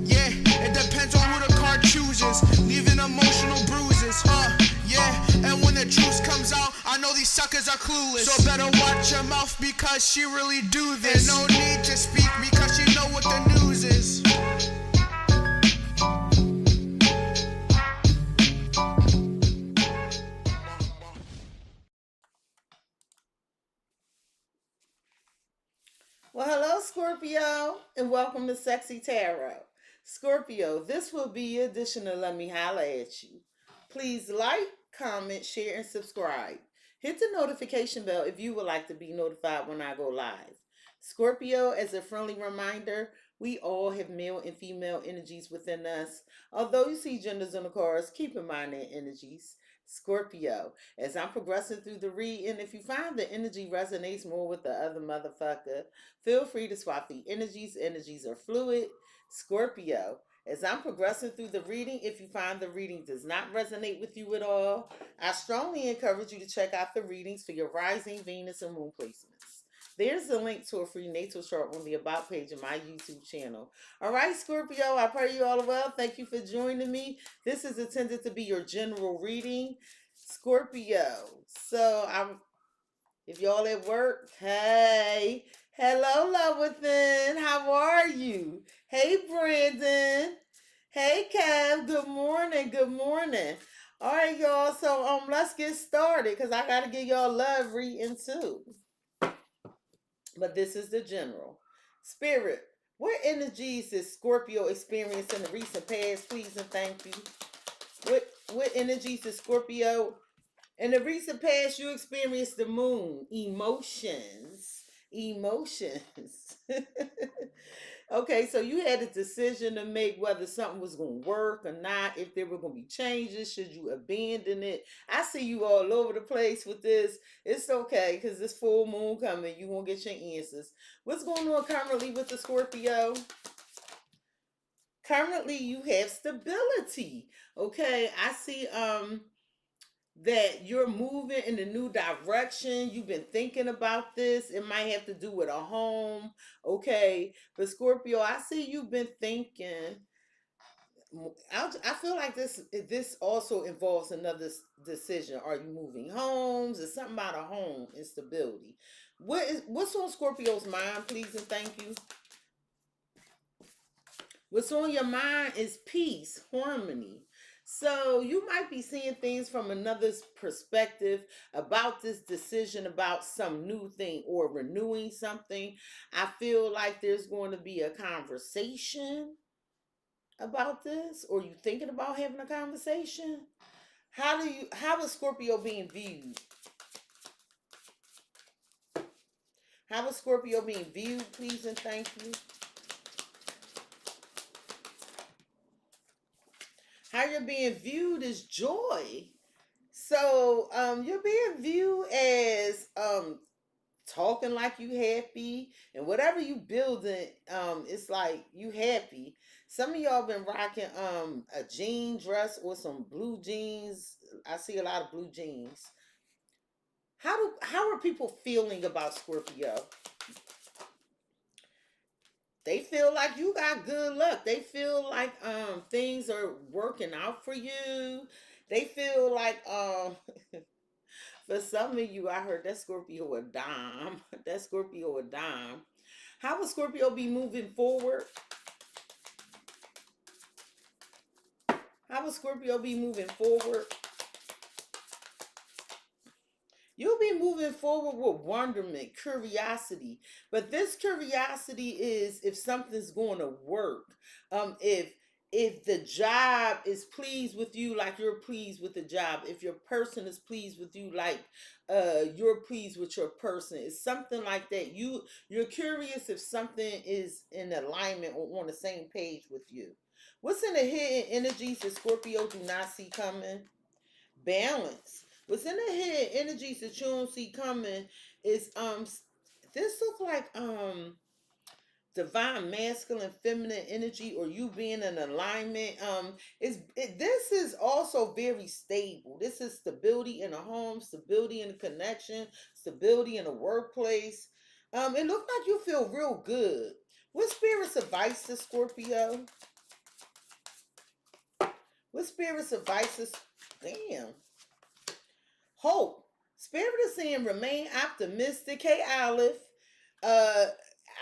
Yeah, it depends on who the card chooses, leaving emotional bruises, yeah, and when the juice comes out, I know these suckers are clueless, so better watch your mouth because she really do this, and no need to speak because she know what the news is. Well, hello, Scorpio, and welcome to CexxiTarot. Scorpio, this will be your edition of Let Me Holla at You. Please like, comment, share, and subscribe. Hit the notification bell if you would like to be notified when I go live. Scorpio, as a friendly reminder, we all have male and female energies within us. Although you see genders on the cards, keep in mind their energies. Scorpio, as I'm progressing through the reading, if you find the energy resonates more with the other motherfucker, feel free to swap the energies. Energies are fluid. Scorpio, as I'm progressing through the reading, if you find the reading does not resonate with you at all, I strongly encourage you to check out the readings for your rising, Venus, and moon placements. There's a link to a free natal chart on the About page of my YouTube channel. All right, Scorpio, I pray you all are well. Thank you for joining me. This is intended to be your general reading. Scorpio, if y'all at work, hey, hello, love within. How are you? Hey, Brandon. Hey, Kev. Good morning. Good morning. All right, y'all. So let's get started because I gotta give y'all love reading too. But this is the general. Spirit, what energies is Scorpio experienced in the recent past? Please and thank you. What energies is Scorpio in the recent past? You experienced the moon, emotions. Okay, so you had a decision to make whether something was going to work or not, if there were going to be changes, should you abandon it. I see you all over the place with this. It's okay because this full moon coming, you won't get your answers. What's going on currently with the Scorpio? Currently, you have stability. Okay, I see that you're moving in a new direction. You've been thinking about this. It might have to do with a home. Okay. But Scorpio, I see you've been thinking. I feel like this also involves another decision. Are you moving homes? It's something about a home instability. What's on Scorpio's mind, please and thank you? What's on your mind is peace, harmony. So you might be seeing things from another's perspective about this decision about some new thing or renewing something. I feel like there's going to be a conversation about this, or you thinking about having a conversation. How is Scorpio being viewed? How is Scorpio being viewed, please and thank you? How you're being viewed is joy. So you're being viewed as talking like you happy, and whatever you building, it's like you happy. Some of y'all been rocking a jean dress or some blue jeans. I see a lot of blue jeans. How are people feeling about Scorpio? They feel like you got good luck. They feel like things are working out for you. They feel like for some of you, I heard that Scorpio a dime. That Scorpio a dime. How will Scorpio be moving forward? How will Scorpio be moving forward? You'll be moving forward with wonderment, curiosity. But this curiosity is if something's going to work. If the job is pleased with you like you're pleased with the job, if your person is pleased with you like you're pleased with your person, it's something like that. You're curious if something is in alignment or on the same page with you. What's in the hidden energies that Scorpio do not see coming? Balance. What's in the hidden energies that you don't see coming is this look like divine masculine feminine energy, or you being in alignment. This is also very stable. This is stability in a home, stability in a connection, stability in a workplace. It looks like you feel real good. What spirit's advice to Scorpio? What spirit's advice is, damn. Hope. Spirit is saying remain optimistic. Hey, Olive. Uh,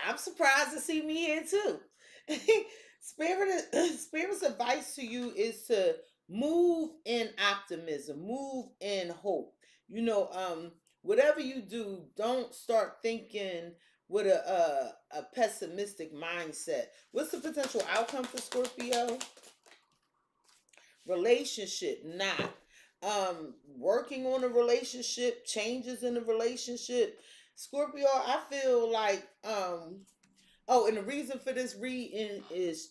I'm surprised to see me here too. Spirit's advice to you is to move in optimism, move in hope. Whatever you do, don't start thinking with a pessimistic mindset. What's the potential outcome for Scorpio? Relationship, not working on a relationship, changes in the relationship. Scorpio, I feel like oh, and the reason for this reading is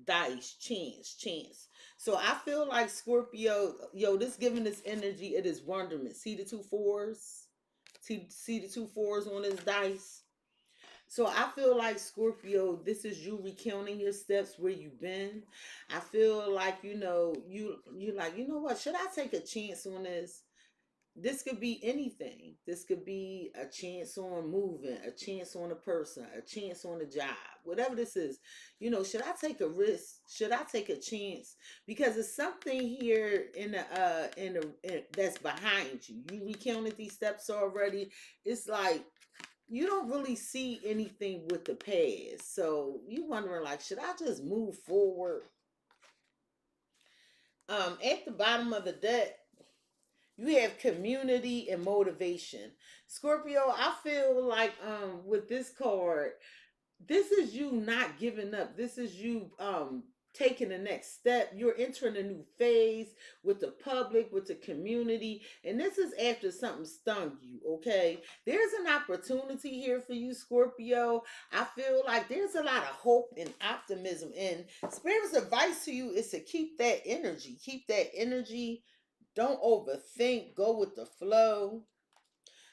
dice, chance. So I feel like Scorpio, this giving this energy, it is wonderment. See the two fours? See the two fours on this dice? So I feel like Scorpio, this is you recounting your steps where you've been. I feel like you like, you know what? Should I take a chance on this? This could be anything. This could be a chance on moving, a chance on a person, a chance on a job, whatever this is. Should I take a risk? Should I take a chance? Because it's something here that's behind you. You recounted these steps already. It's like you don't really see anything with the past. So you wondering like, should I just move forward? At the bottom of the deck, you have community and motivation. Scorpio, I feel like with this card, this is you not giving up. This is you taking the next step. You're entering a new phase with the public, with the community, and this is after something stung you. Okay, there's an opportunity here for you, Scorpio. I feel like there's a lot of hope and optimism, and Spirit's advice to you is to keep that energy. Keep that energy. Don't overthink. Go with the flow.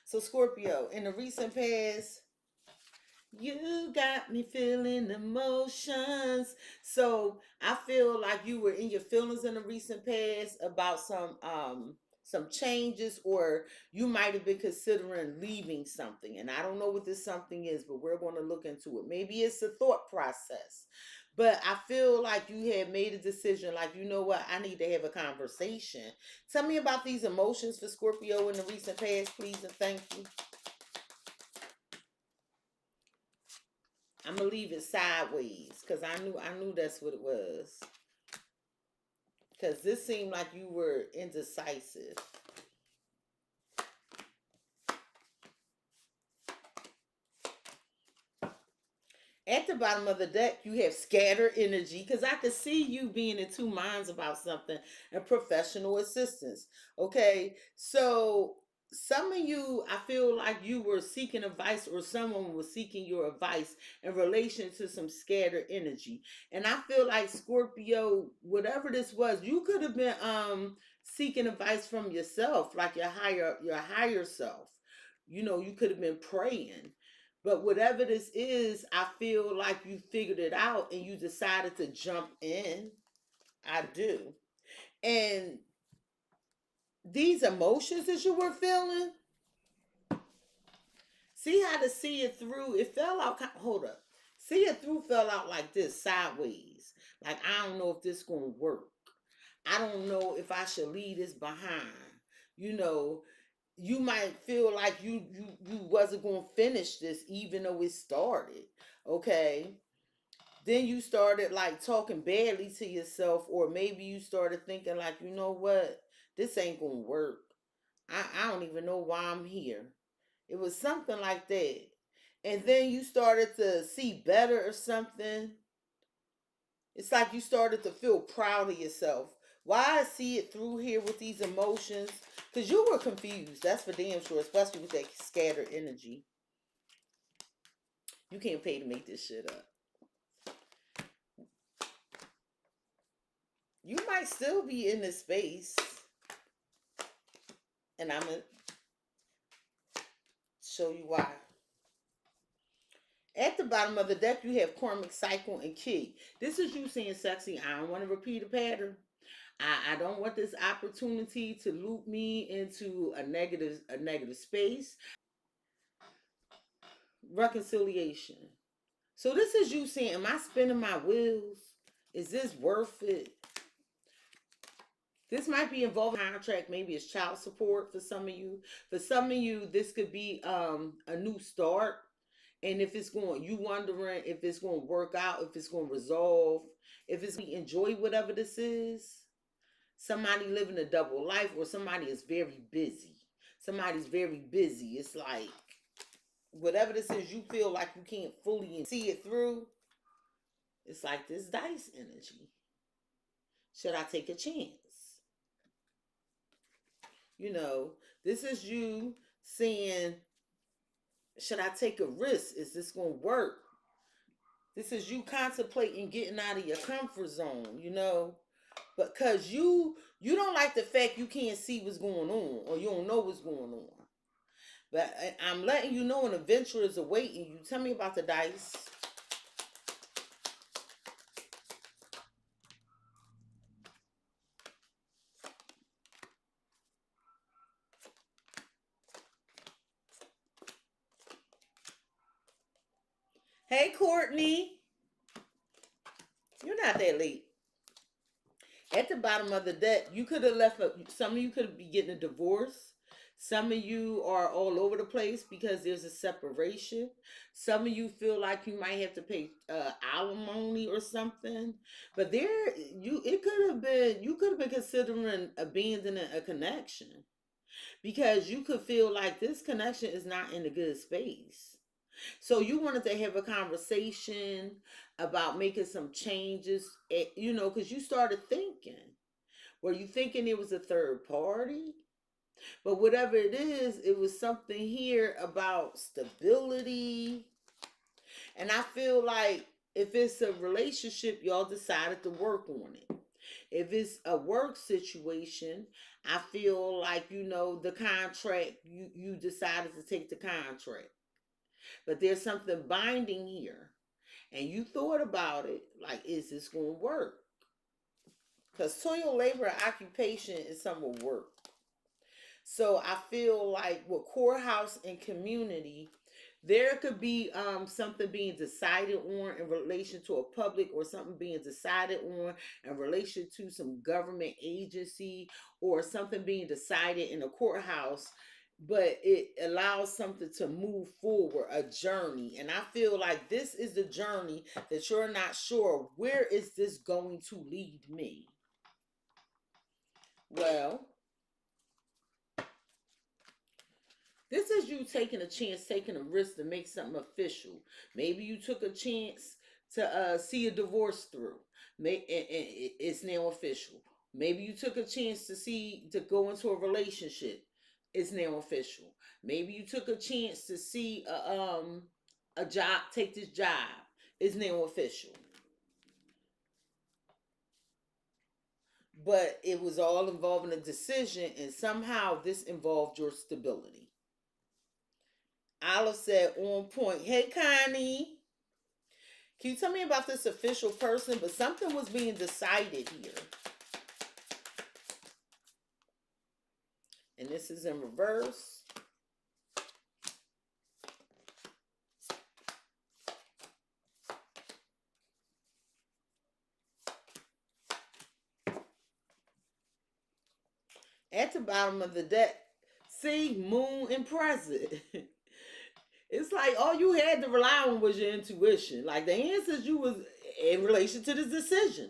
So, Scorpio, in the recent past, you got me feeling emotions. So I feel like you were in your feelings in the recent past about some changes, or you might have been considering leaving something. And I don't know what this something is, but we're going to look into it. Maybe it's a thought process. But I feel like you had made a decision, like, you know what, I need to have a conversation. Tell me about these emotions for Scorpio in the recent past, please, and thank you. I'm gonna leave it sideways because I knew that's what it was. Because this seemed like you were indecisive. At the bottom of the deck, you have scattered energy because I could see you being in two minds about something and professional assistance. Okay, so some of you, I feel like you were seeking advice or someone was seeking your advice in relation to some scattered energy. And I feel like Scorpio, whatever this was, you could have been seeking advice from yourself, like your higher self. You could have been praying. But whatever this is, I feel like you figured it out and you decided to jump in. I do. And these emotions that you were feeling, see how to see it through, it fell out, hold up. See it through fell out like this, sideways. Like, I don't know if this going to work. I don't know if I should leave this behind. You know, you might feel like you wasn't going to finish this even though it started. Okay? Then you started like talking badly to yourself, or maybe you started thinking like, you know what, this ain't gonna work. I don't even know why I'm here. It was something like that. And then you started to see better or something. It's like you started to feel proud of yourself. Why I see it through here with these emotions? Because you were confused. That's for damn sure, especially with that scattered energy. You can't pay to make this shit up. You might still be in this space. And I'm going to show you why. At the bottom of the deck, you have karmic cycle and key. This is you saying, Cexxi, I don't want to repeat a pattern. I don't want this opportunity to loop me into a negative space. Reconciliation. So this is you saying, am I spinning my wheels? Is this worth it? This might be involving a contract. Maybe it's child support for some of you. For some of you, this could be a new start. And if it's going, you wondering if it's going to work out, if it's going to resolve, if it's going to enjoy whatever this is. Somebody living a double life, or somebody is very busy. Somebody's very busy. It's like whatever this is, you feel like you can't fully see it through. It's like this dice energy. Should I take a chance? You know, this is you saying, should I take a risk? Is this going to work? This is you contemplating getting out of your comfort zone, you know, because you don't like the fact you can't see what's going on, or you don't know what's going on. But I'm letting you know an adventure is awaiting you. Tell me about the dice. Hey, Courtney. You're not that late. At the bottom of the deck, you could have left, some of you could be getting a divorce. Some of you are all over the place because there's a separation. Some of you feel like you might have to pay alimony or something. But you could have been considering abandoning a connection, because you could feel like this connection is not in a good space. So you wanted to have a conversation about making some changes, you know, because you started thinking. Were you thinking it was a third party? But whatever it is, it was something here about stability. And I feel like if it's a relationship, y'all decided to work on it. If it's a work situation, I feel like, you know, the contract, you decided to take the contract. But there's something binding here. And you thought about it, like, is this going to work? Because toil, labor, and occupation is some of work. So I feel like with courthouse and community, there could be something being decided on in relation to a public, or something being decided on in relation to some government agency, or something being decided in a courthouse, but it allows something to move forward, a journey. And I feel like this is the journey that you're not sure, where is this going to lead me? Well, this is you taking a chance, taking a risk to make something official. Maybe you took a chance to see a divorce through. It's now official. Maybe you took a chance to go into a relationship. It's now official. Maybe you took a chance to see a job, take this job. It's now official. But it was all involving a decision, and somehow this involved your stability. Olive said, on point. Hey, Connie. Can you tell me about this official person? But something was being decided here. And this is in reverse. At the bottom of the deck, see, moon and present. It's like all you had to rely on was your intuition. Like the answers you was in relation to the decision.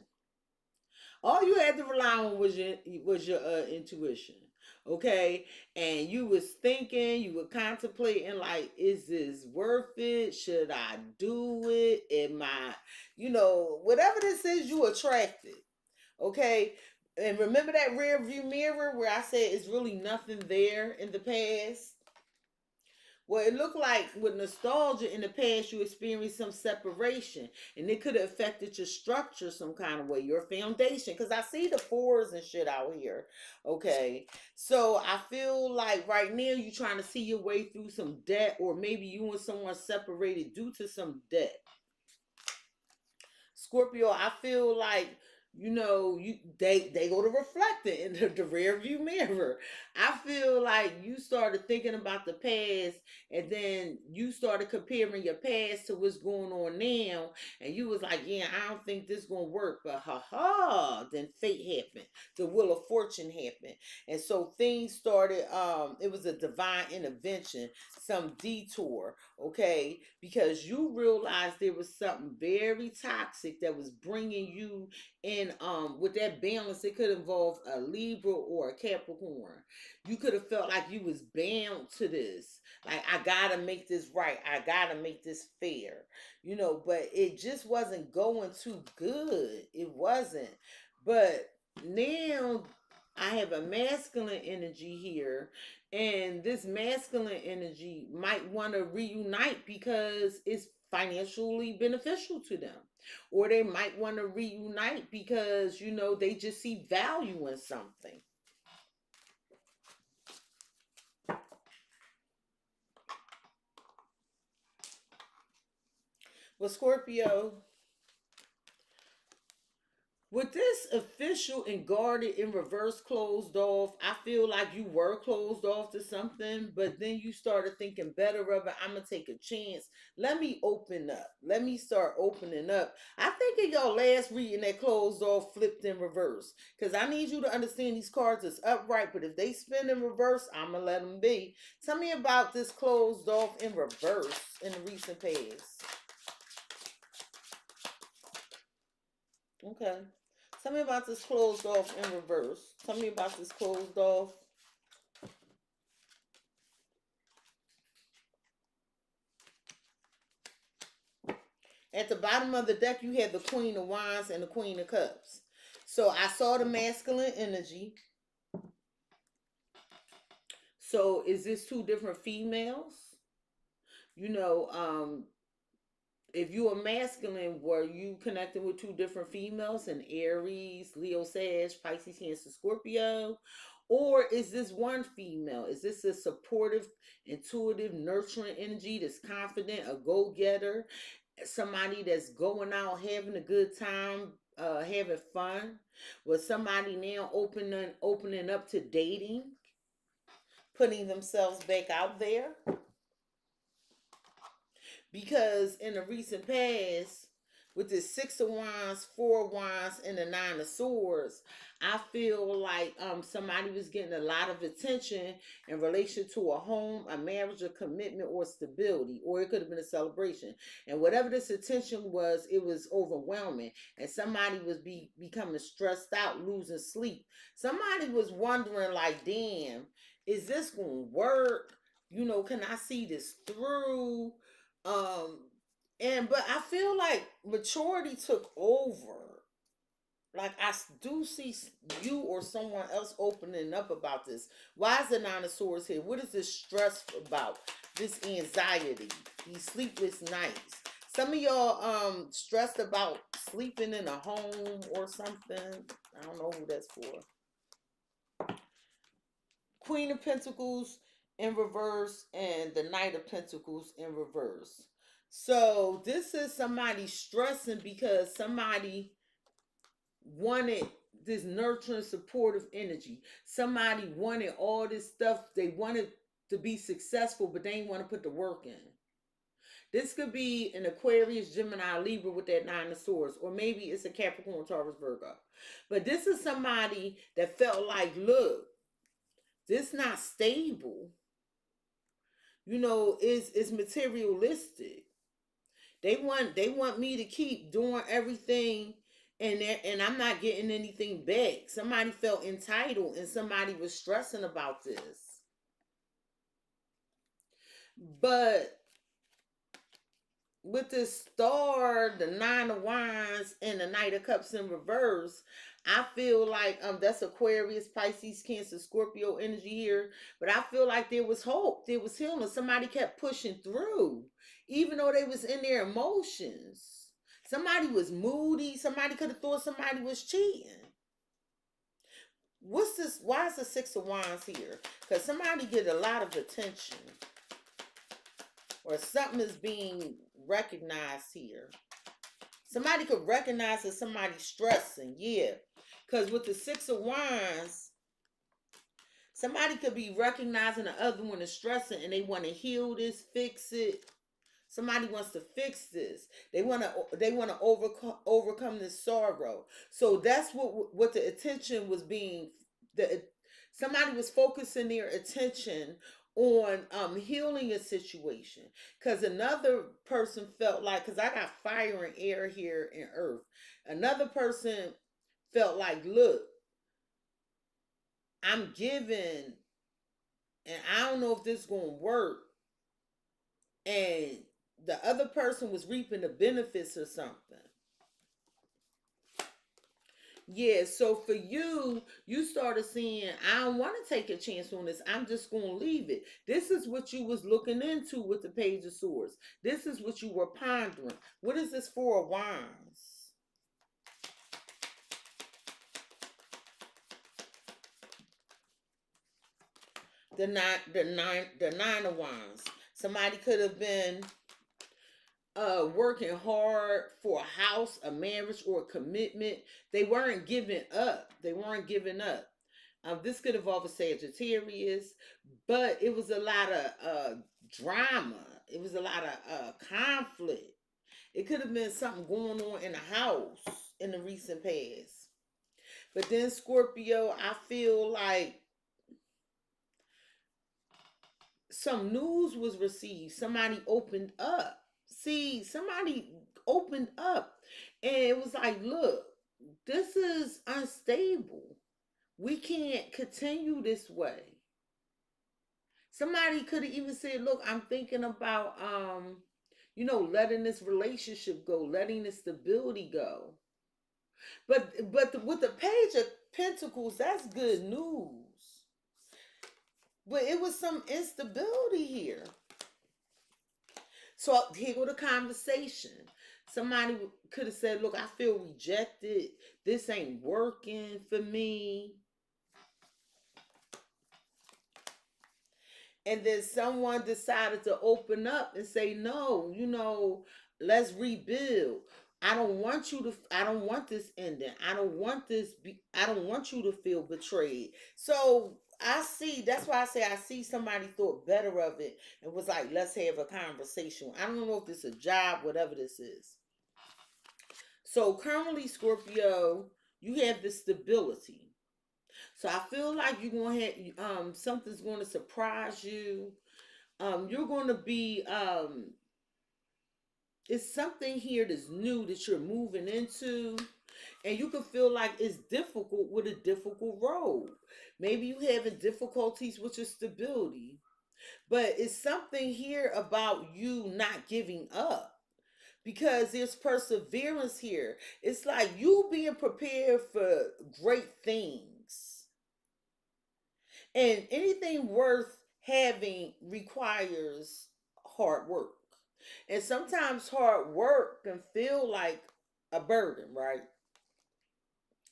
All you had to rely on was your intuition. Okay, and you was thinking, you were contemplating, like, is this worth it? Should I do it? Am I, you know, whatever this is, you attracted. Okay, and remember that rear view mirror where I said it's really nothing there in the past? Well, it looked like with nostalgia in the past, you experienced some separation, and it could have affected your structure some kind of way, your foundation. Because I see the fours and shit out here. Okay, so I feel like right now you're trying to see your way through some debt, or maybe you and someone separated due to some debt. Scorpio, I feel like You know, they go to reflect it in the rear view mirror. I feel like you started thinking about the past, and then you started comparing your past to what's going on now, and you was like, yeah, I don't think this gonna work, but ha ha, then fate happened, the wheel of fortune happened, and so things started. It was a divine intervention, some detour, okay, because you realized there was something very toxic that was bringing you in. With that balance, it could involve a Libra or a Capricorn. You could have felt like you was bound to this, like, I gotta make this right, I gotta make this fair, you know, but it just wasn't going too good. It wasn't. But now I have a masculine energy here, and this masculine energy might want to reunite because it's financially beneficial to them, or they might want to reunite because, you know, they just see value in something. Well, Scorpio, with this official and guarded in reverse closed off, I feel like you were closed off to something, but then you started thinking better of it. I'm going to take a chance. Let me open up. Let me start opening up. I think in your last reading that closed off flipped in reverse, because I need you to understand these cards is upright, but if they spin in reverse, I'm going to let them be. Tell me about this closed off in reverse in the recent past. Okay. Tell me about this closed off in reverse. Tell me about this closed off. At the bottom of the deck, you had the Queen of Wands and the Queen of Cups. So I saw the masculine energy. So is this two different females? You know, if you are masculine, were you connecting with two different females, in Aries, Leo, Sag, Pisces, Cancer, Scorpio? Or is this one female? Is this a supportive, intuitive, nurturing energy that's confident, a go-getter, somebody that's going out, having a good time, having fun? Was somebody now opening up to dating, putting themselves back out there? Because in the recent past, with the Six of Wands, Four of Wands, and the Nine of Swords, I feel like somebody was getting a lot of attention in relation to a home, a marriage, a commitment, or stability, or it could have been a celebration. And whatever this attention was, it was overwhelming, and somebody was becoming stressed out, losing sleep. Somebody was wondering, like, damn, is this going to work? You know, can I see this through? Um, but I feel like maturity took over. Like, I do see you or someone else opening up about this. Why is the Nine of Swords here? What is this stress about? This anxiety, these sleepless nights. Some of y'all stressed about sleeping in a home or something. I don't know who that's for. Queen of Pentacles in reverse and the Knight of Pentacles in reverse. So this is somebody stressing because somebody wanted this nurturing, supportive energy. Somebody wanted all this stuff. They wanted to be successful, but they didn't want to put the work in. This could be an Aquarius, Gemini, Libra with that Nine of Swords, or maybe it's a Capricorn, Taurus, Virgo. But this is somebody that felt like, look, this not stable. You know, it's materialistic. They want me to keep doing everything, and I'm not getting anything back. Somebody felt entitled, and somebody was stressing about this. But with the Star, the Nine of Wands, and the Knight of Cups in reverse, I feel like that's Aquarius, Pisces, Cancer, Scorpio energy here. But I feel like there was hope, there was healing. Somebody kept pushing through, even though they was in their emotions. Somebody was moody. Somebody could have thought somebody was cheating. What's this? Why is the Six of Wands here? Because somebody get a lot of attention, or something is being recognized here. Somebody could recognize that somebody's stressing, yeah. Because with the Six of Wands, somebody could be recognizing the other one is stressing and they want to heal this, fix it. Somebody wants to fix this. They want to overcome this sorrow. So that's what the attention was being. The Somebody was focusing their attention on healing a situation, because another person felt like, because I got fire and air here in earth, another person felt like, look, I'm giving and I don't know if this is going to work, and the other person was reaping the benefits or something. Yeah, so for you, you started seeing, I don't want to take a chance on this. I'm just going to leave it. This is what you was looking into with the Page of Swords. This is what you were pondering. What is this Four of Wands? The nine of Wands. Somebody could have been working hard for a house, a marriage, or a commitment. They weren't giving up. They weren't giving up. This could involve a Sagittarius, but it was a lot of drama. It was a lot of conflict. It could have been something going on in the house in the recent past. But then Scorpio, I feel like some news was received. Somebody opened up. See, somebody opened up. And it was like, look, this is unstable. We can't continue this way. Somebody could have even said, look, I'm thinking about letting this relationship go, letting this stability go. But with the Page of Pentacles, that's good news. But it was some instability here. So here go the conversation. Somebody could have said, look, I feel rejected. This ain't working for me. And then someone decided to open up and say, no, let's rebuild. I don't want this ending. I don't want you to feel betrayed. So that's why I say I see somebody thought better of it and was like, let's have a conversation. I don't know if this is a job, whatever this is. So currently, Scorpio, you have this stability. So I feel like you're going to have, something's going to surprise you. You're going to be, it's something here that's new that you're moving into. And you can feel like it's difficult with a difficult road. Maybe you having difficulties with your stability. But it's something here about you not giving up. Because there's perseverance here. It's like you being prepared for great things. And anything worth having requires hard work. And sometimes hard work can feel like a burden, right?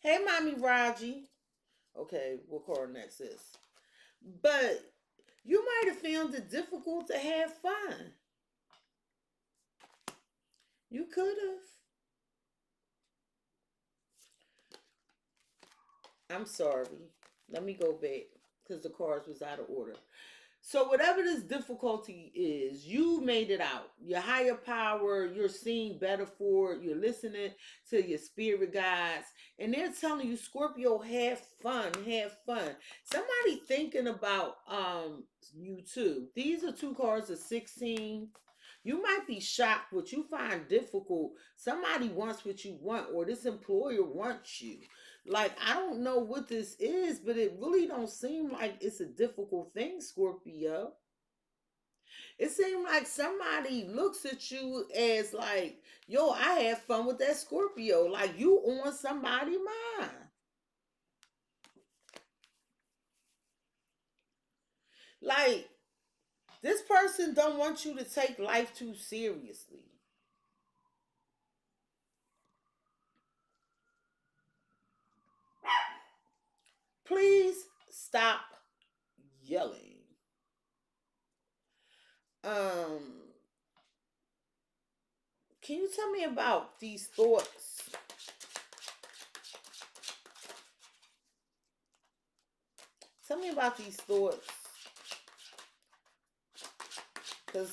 Hey, Mommy Raji. Okay, we'll call her next, sis. But you might have found it difficult to have fun. You could have. I'm sorry. Let me go back because the cards was out of order. So whatever this difficulty is, you made it out. Your higher power, you're seeing better for it. You're listening to your spirit guides. And they're telling you, Scorpio, have fun, have fun. Somebody thinking about you too. These are two cards of 16. You might be shocked what you find difficult. Somebody wants what you want, or this employer wants you. Like, I don't know what this is, but it really don't seem like it's a difficult thing, Scorpio. It seems like somebody looks at you as like, yo, I had fun with that Scorpio. Like, you on somebody's mind. Like, this person don't want you to take life too seriously. Please stop yelling. Can you tell me about these thoughts? Tell me about these thoughts. Because,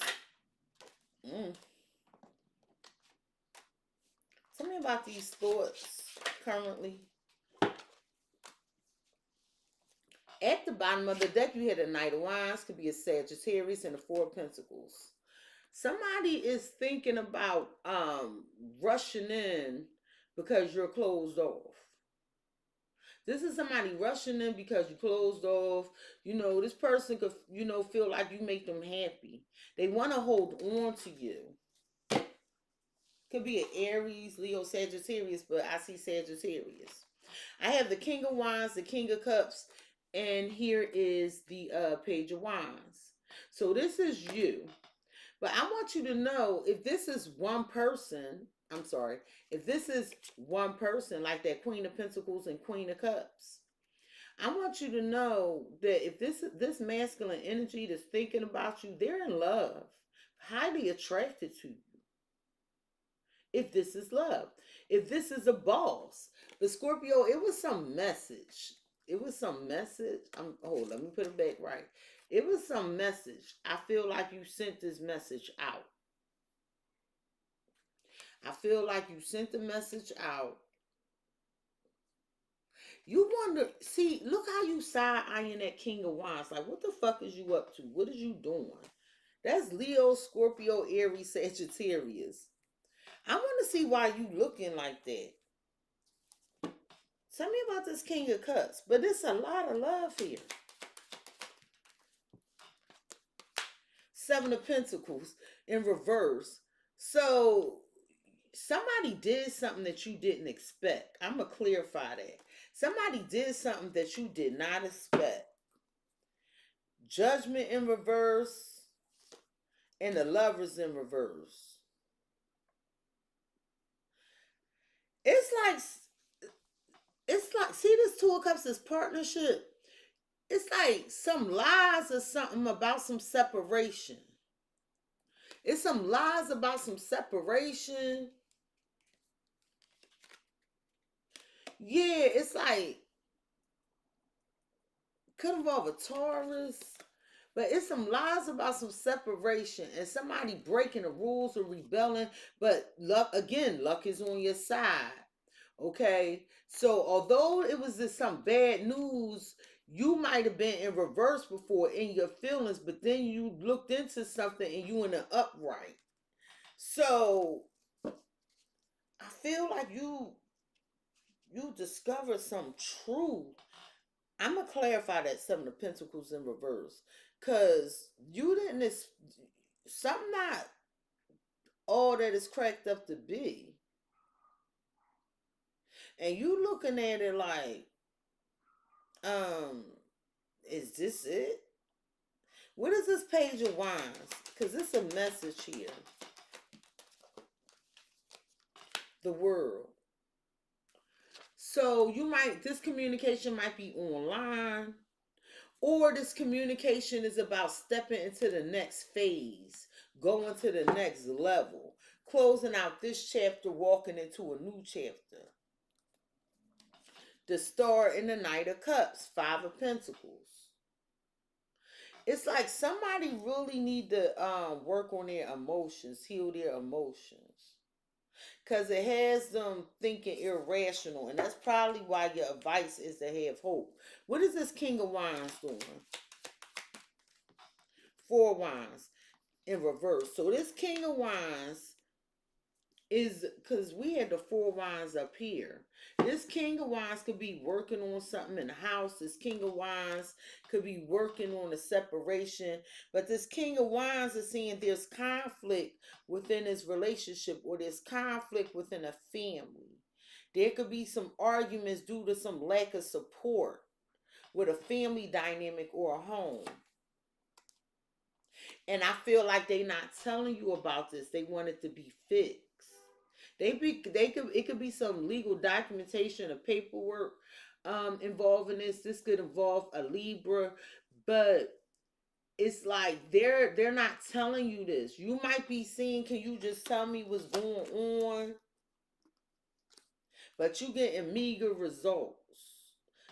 tell me about these thoughts currently. At the bottom of the deck, you had a Knight of Wands, could be a Sagittarius, and a Four of Pentacles. Somebody is thinking about rushing in because you're closed off. This is somebody rushing in because you closed off. You know, this person could, you know, feel like you make them happy. They want to hold on to you. Could be an Aries, Leo, Sagittarius, but I see Sagittarius. I have the King of Wands, the King of Cups, and here is the Page of Wands. So this is you. But I want you to know, if this is one person, if this is one person, like that Queen of Pentacles and Queen of Cups, I want you to know that if this masculine energy that's thinking about you, they're in love, highly attracted to you. If this is love, if this is a boss, the Scorpio, it was some message. It was some message. Hold on, let me put it back right. It was some message. I feel like you sent this message out. I feel like you sent the message out. You wonder, see, look how you side-eyeing that King of Wands. Like, what the fuck is you up to? What is you doing? That's Leo, Scorpio, Aries, Sagittarius. I want to see why you looking like that. Tell me about this King of Cups. But it's a lot of love here. Seven of Pentacles in reverse. So somebody did something that you didn't expect. I'm going to clarify that. Somebody did something that you did not expect. Judgment in reverse. And the Lovers in reverse. It's like, see this Two of Cups, this partnership. It's like some lies or something about some separation. It's some lies about some separation. Yeah, it's like, could involve a Taurus. But it's some lies about some separation and somebody breaking the rules or rebelling. But luck is on your side. Okay? So although it was just some bad news, you might have been in reverse before in your feelings, but then you looked into something and you in the upright. So I feel like you discovered some truth. I'm going to clarify that Seven of Pentacles in reverse. Because you didn't, something not all that is cracked up to be. And you looking at it like, is this it? What is this Page of Wands? Because it's a message here. The World. So this communication might be online. Or this communication is about stepping into the next phase, going to the next level, closing out this chapter, walking into a new chapter. The Star and the Knight of Cups, Five of Pentacles. It's like somebody really need to work on their emotions, heal their emotions. Because it has them thinking irrational. And that's probably why your advice is to have hope. What is this King of Wands doing? Four Wands in reverse. So this King of Wands is, because we had the Four Wands up here. This King of Wands could be working on something in the house. This King of Wands could be working on a separation. But this King of Wands is saying there's conflict within his relationship, or there's conflict within a family. There could be some arguments due to some lack of support with a family dynamic or a home. And I feel like they're not telling you about this. They want it to be fixed. It could be some legal documentation or paperwork involving this. This could involve a Libra, but it's like they're not telling you this. You might be seeing, can you just tell me what's going on? But you getting meager results.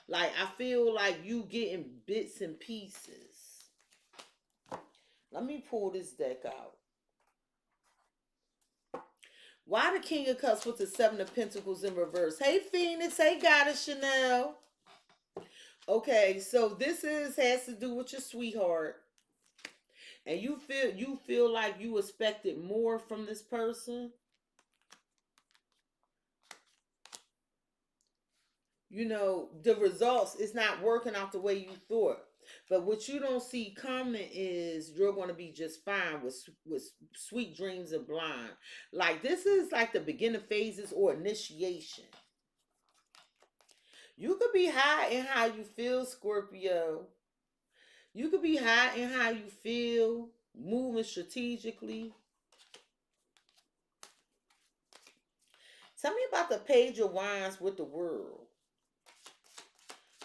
Like I feel like you getting bits and pieces. Let me pull this deck out. Why the King of Cups with the Seven of Pentacles in reverse? Hey Phoenix, hey Goddess Chanel. Okay, so this has to do with your sweetheart. And you feel like you expected more from this person. You know, the results is not working out the way you thought. But what you don't see coming is you're going to be just fine with sweet dreams and blind. Like this is like the beginning phases or initiation. You could be high in how you feel, Scorpio. You could be high in how you feel, moving strategically. Tell me about the Page of Wands with the World.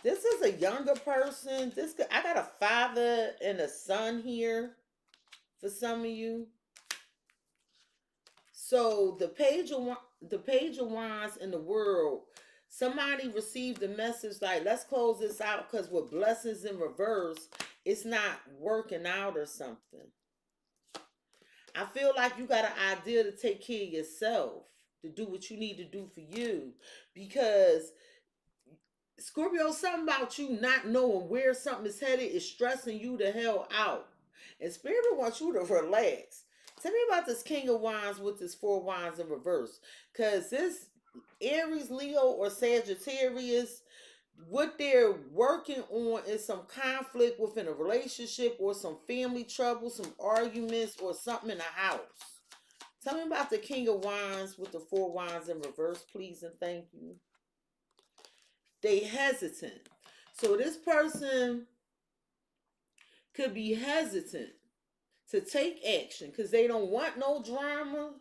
This is a younger person. I got a father and a son here for some of you. So the Page of Wands in the World. Somebody received a message like, let's close this out because with blessings in reverse, it's not working out or something. I feel like you got an idea to take care of yourself, to do what you need to do for you. Because Scorpio, something about you not knowing where something is headed is stressing you the hell out. And Spirit wants you to relax. Tell me about this King of Wands with this Four Wands in reverse. Because this Aries, Leo, or Sagittarius, what they're working on is some conflict within a relationship or some family trouble, some arguments, or something in the house. Tell me about the King of Wands with the Four Wands in reverse, please, and thank you. They hesitant. So this person could be hesitant to take action because they don't want no drama.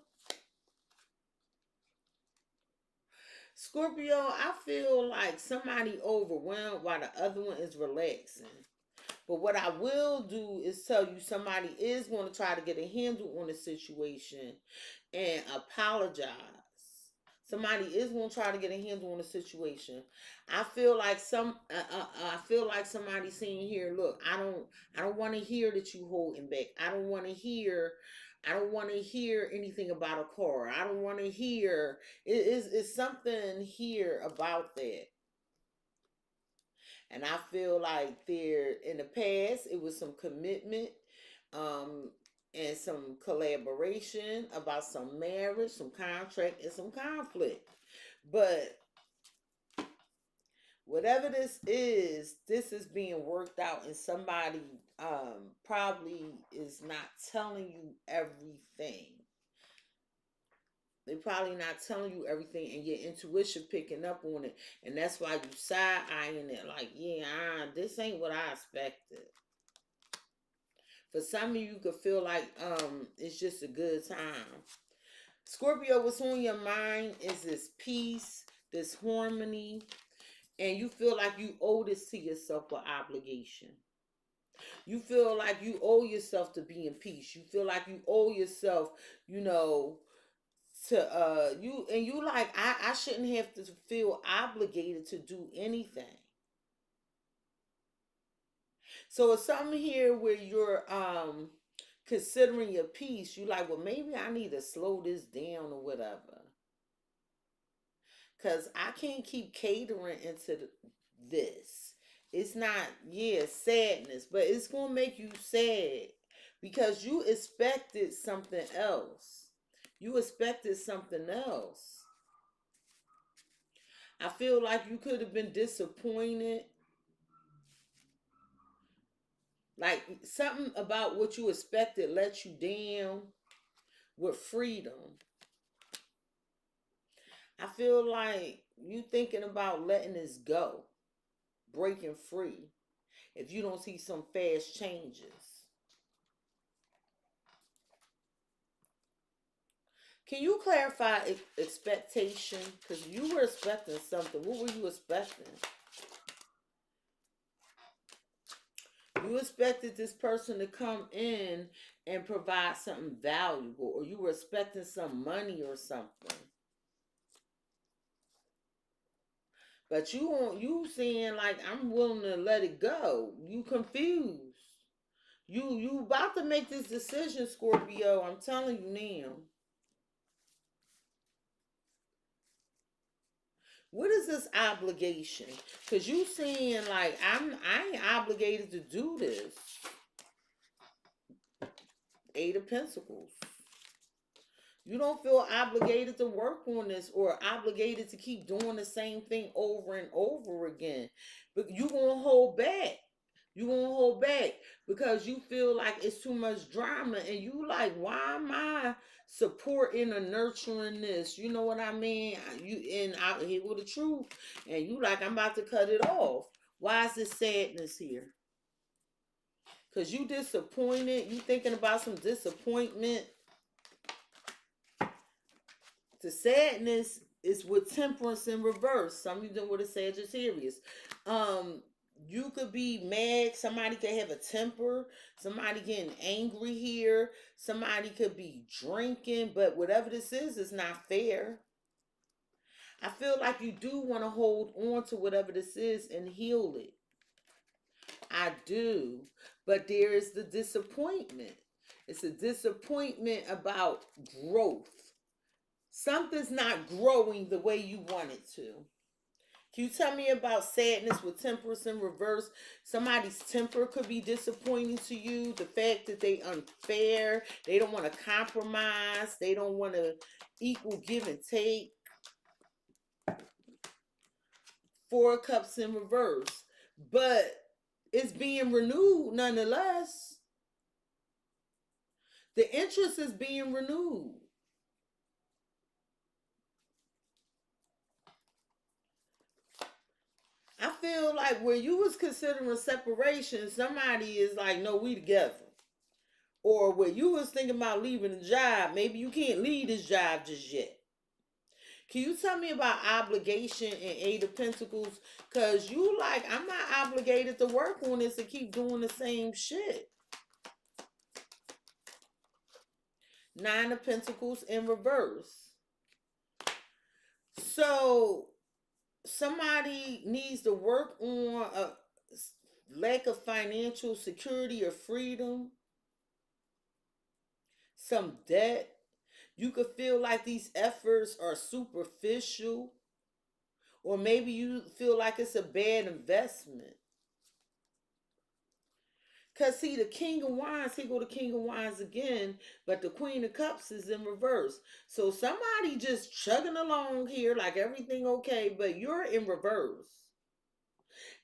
Scorpio, I feel like somebody overwhelmed while the other one is relaxing. But what I will do is tell you somebody is going to try to get a handle on the situation and apologize. Somebody is going to try to get a handle on the situation. I feel like somebody's saying here, look, I don't want to hear that you holding back. I don't want to hear anything about a car. I don't want to hear it's something here about that. And I feel like there in the past it was some commitment and some collaboration about some marriage, some contract, and some conflict. But whatever this is being worked out, and somebody probably is not telling you everything. They're probably not telling you everything, and your intuition picking up on it, and that's why you side-eyeing it like, yeah, this ain't what I expected. For some of you could feel like it's just a good time. Scorpio, what's on your mind is this peace, this harmony, and you feel like you owe this to yourself with obligation. You feel like you owe yourself to be in peace. You feel like you owe yourself, to you like, I shouldn't have to feel obligated to do anything. So it's something here where you're considering your peace. You like, well, maybe I need to slow this down or whatever. Because I can't keep catering into this. It's not, sadness, but it's going to make you sad because you expected something else. You expected something else. I feel like you could have been disappointed. Like something about what you expected let you down with freedom. I feel like you thinking about letting this go, breaking free, if you don't see some fast changes. Can you clarify expectation? Because you were expecting something. What were you expecting? You expected this person to come in and provide something valuable, or you were expecting some money or something. But you saying like I'm willing to let it go. You confused. You about to make this decision, Scorpio. I'm telling you now. What is this obligation? Cause you saying like I ain't obligated to do this. Eight of Pentacles. You don't feel obligated to work on this or obligated to keep doing the same thing over and over again. But you gonna hold back. You gonna hold back because you feel like it's too much drama, and you like, why am I supporting or nurturing this? You know what I mean? You and out here with the truth, and you like, I'm about to cut it off. Why is this sadness here? Cause you disappointed. You thinking about some disappointment. The sadness is with Temperance in reverse. Some of you dealing with a Sagittarius. You could be mad. Somebody could have a temper. Somebody getting angry here. Somebody could be drinking. But whatever this is not fair. I feel like you do want to hold on to whatever this is and heal it. I do. But there is the disappointment. It's a disappointment about growth. Something's not growing the way you want it to. Can you tell me about sadness with Temperance in reverse? Somebody's temper could be disappointing to you. The fact that they unfair. They don't want to compromise. They don't want to equal give and take. Four of Cups in reverse. But it's being renewed nonetheless. The interest is being renewed. I feel like where you was considering separation, somebody is like, no, we together. Or where you was thinking about leaving the job, maybe you can't leave this job just yet. Can you tell me about obligation and Eight of Pentacles? Because you like, I'm not obligated to work on this and keep doing the same shit. Nine of Pentacles in reverse. So somebody needs to work on a lack of financial security or freedom, some debt. You could feel like these efforts are superficial, or maybe you feel like it's a bad investment. Because see, the King of Wands, here go the King of Wands again, but the Queen of Cups is in reverse. So somebody just chugging along here like everything okay, but you're in reverse.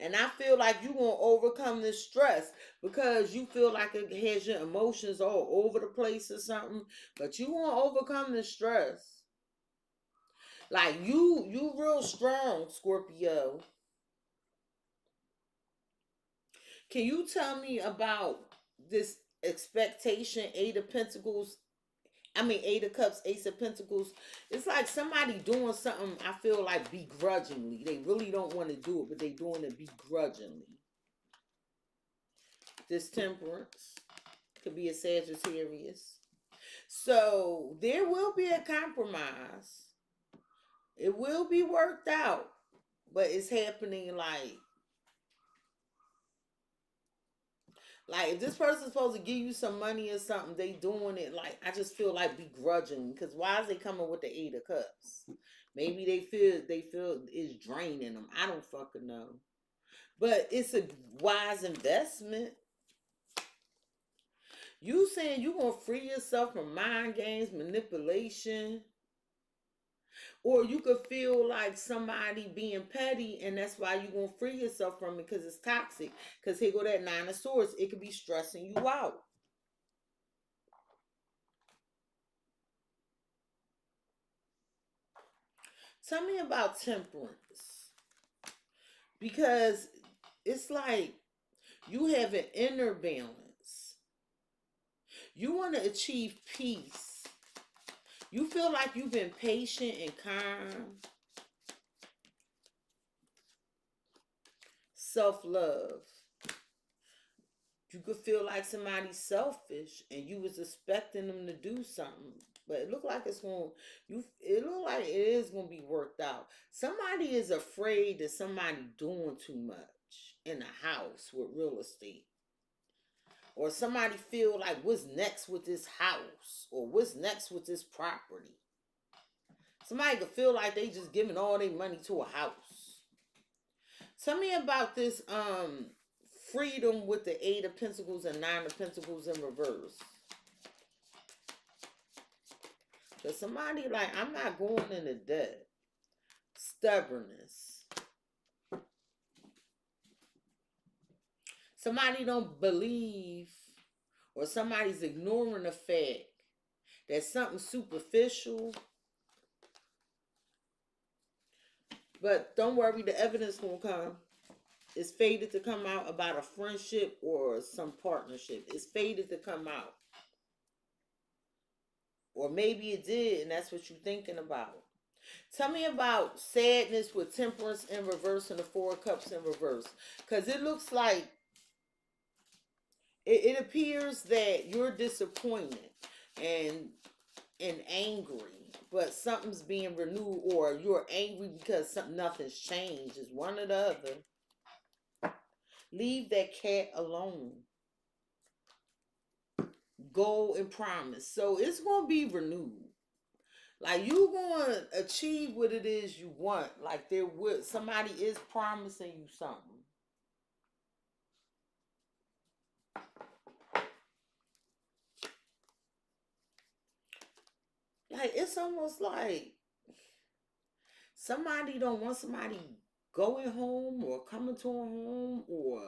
And I feel like you're going to overcome this stress because you feel like it has your emotions all over the place or something. But you want to overcome this stress. Like you real strong, Scorpio. Can you tell me about this expectation, Eight of Pentacles? Eight of Cups, Ace of Pentacles. It's like somebody doing something, I feel like begrudgingly. They really don't want to do it, but they doing it begrudgingly. This Temperance could be a Sagittarius. So there will be a compromise. It will be worked out, but it's happening like if this person's supposed to give you some money or something, they doing it like, I just feel like begrudging. Because why is they coming with the Eight of Cups? Maybe they feel it's draining them. I don't fucking know. But it's a wise investment. You saying you gonna free yourself from mind games, manipulation. Or you could feel like somebody being petty, and that's why you're going to free yourself from it because it's toxic. Because here go that Nine of Swords. It could be stressing you out. Tell me about Temperance. Because it's like you have an inner balance. You want to achieve peace. You feel like you've been patient and calm. Self-love. You could feel like somebody's selfish and you was expecting them to do something. But it look like it's going it look like it is gonna be worked out. Somebody is afraid that somebody doing too much in the house with real estate. Or somebody feel like what's next with this house or what's next with this property. Somebody could feel like they just giving all their money to a house. Tell me about this freedom with the Eight of Pentacles and Nine of Pentacles in reverse. Because somebody like, I'm not going into debt. Stubbornness. Somebody don't believe, or somebody's ignoring the fact that something superficial. But don't worry, the evidence gonna come. It's fated to come out about a friendship or some partnership. It's fated to come out. Or maybe it did, and that's what you're thinking about. Tell me about sadness with Temperance in reverse and the Four of Cups in reverse. Because it looks like, it appears that you're disappointed and angry. But something's being renewed, or you're angry because nothing's changed. It's one or the other. Leave that cat alone. Goal and promise. So it's going to be renewed. Like you're going to achieve what it is you want. Like somebody is promising you something. Like it's almost like somebody don't want somebody going home or coming to a home, or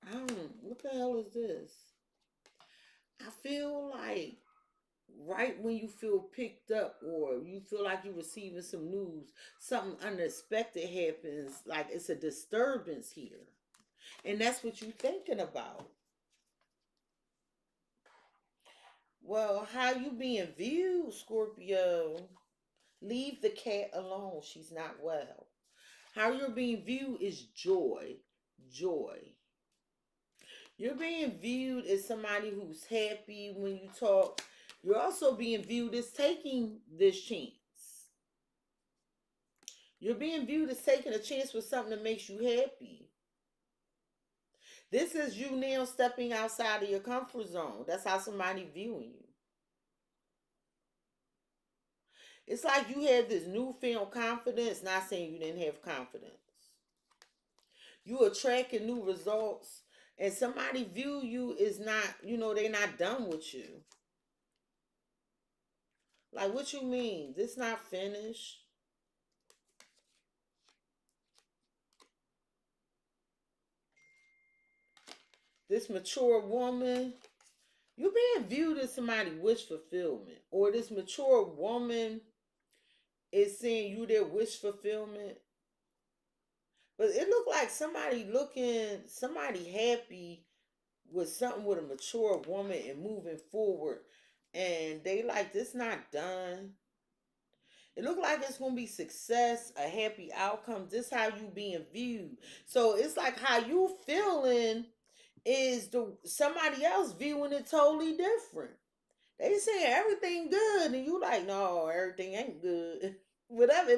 I don't, what the hell is this? I feel like right when you feel picked up or you feel like you're receiving some news, something unexpected happens, like it's a disturbance here. And that's what you're thinking about. Well, how you being viewed, Scorpio? Leave the cat alone. She's not well. How you're being viewed is joy. Joy. You're being viewed as somebody who's happy when you talk. You're also being viewed as taking this chance. You're being viewed as taking a chance with something that makes you happy. This is you now stepping outside of your comfort zone. That's how somebody viewing you. It's like you had this newfound confidence. Not saying you didn't have confidence. You attracting new results. And somebody view you is not, they're not done with you. Like, what you mean? This not finished? This mature woman, you're being viewed as somebody wish fulfillment. Or this mature woman is saying you their wish fulfillment. But it looked like somebody happy with something with a mature woman and moving forward. And they like, this not done. It looked like it's going to be success, a happy outcome. This how you being viewed. So it's like how you feeling is somebody else viewing it totally different. They saying everything good and you like, no, everything ain't good. Whatever,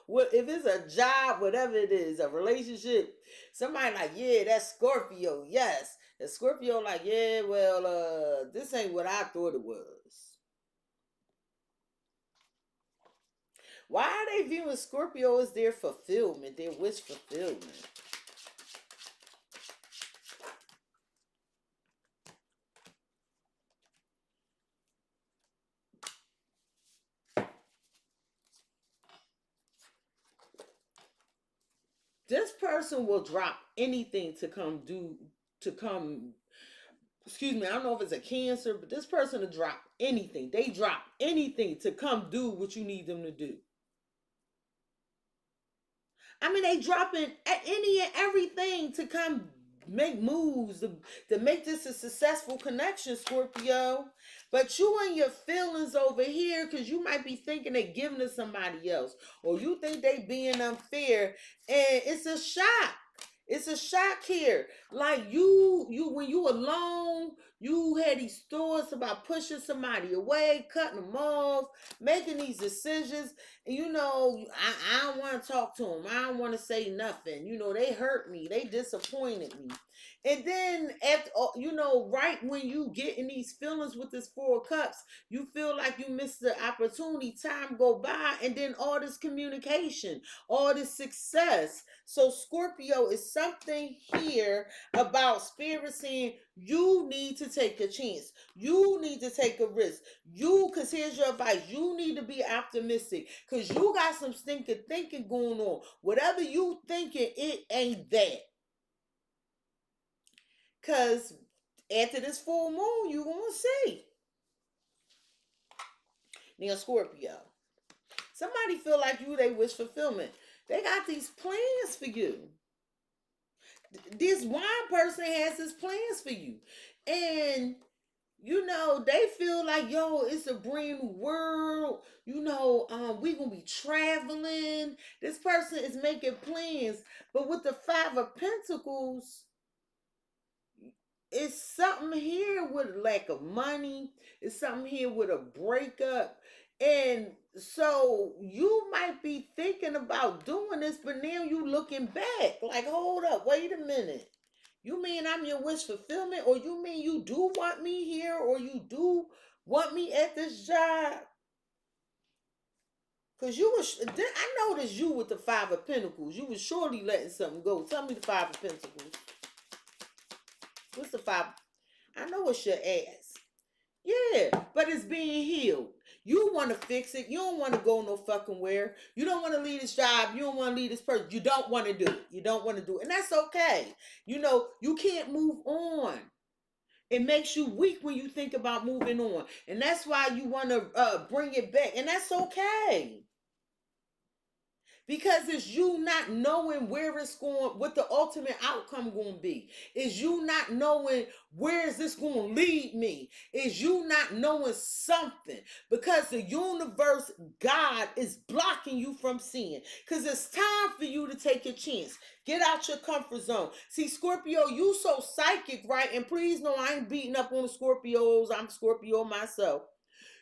what if it's a job, whatever it is, a relationship, somebody like, yeah, that's Scorpio, yes. And Scorpio like, yeah, well, this ain't what I thought it was. Why are they viewing Scorpio as their fulfillment, their wish fulfillment? This person will drop anything to excuse me, I don't know if it's a Cancer, but this person will drop anything. They drop anything to come do what you need them to do. I mean, they dropping any and everything to come make moves, to make this a successful connection, Scorpio. But you and your feelings over here, because you might be thinking they're giving to somebody else. Or you think they being unfair. And it's a shock. It's a shock here. Like you when you alone, you had these thoughts about pushing somebody away, cutting them off, making these decisions. And I don't want to talk to them. I don't want to say nothing. They hurt me. They disappointed me. And then after, right when you get in these feelings with this 4 of Cups, you feel like you missed the opportunity. Time go by, and then all this communication, all this success. So Scorpio is something here about spirit saying you need to take a chance. You need to take a risk. Because here's your advice. You need to be optimistic because you got some stinking thinking going on. Whatever you thinking, it ain't that. Because after this full moon, you going to see. Now, Scorpio. Somebody feel like they wish fulfillment. They got these plans for you. This one person has his plans for you. And, they feel like, yo, it's a brand new world. We going to be traveling. This person is making plans. But with the 5 of Pentacles, it's something here with lack of money. It's something here with a breakup. And so you might be thinking about doing this, but now you looking back. Like, hold up, wait a minute. You mean I'm your wish fulfillment? Or you mean you do want me here? Or you do want me at this job? Because I noticed you with the 5 of Pentacles. You was surely letting something go. Tell me the 5 of Pentacles. What's the 5? I know it's your ass. Yeah, but it's being healed. You want to fix it. You don't want to go no fucking where. You don't want to leave this job. You don't want to leave this person. You don't want to do it. You don't want to do it. And that's okay. You can't move on. It makes you weak when you think about moving on. And that's why you want to bring it back. And that's okay. Because it's you not knowing where it's going, what the ultimate outcome going to be. Is you not knowing where is this going to lead me. Is you not knowing something. Because the universe, God, is blocking you from seeing. Because it's time for you to take a chance. Get out your comfort zone. See, Scorpio, you so psychic, right? And please know I ain't beating up on the Scorpios. I'm Scorpio myself.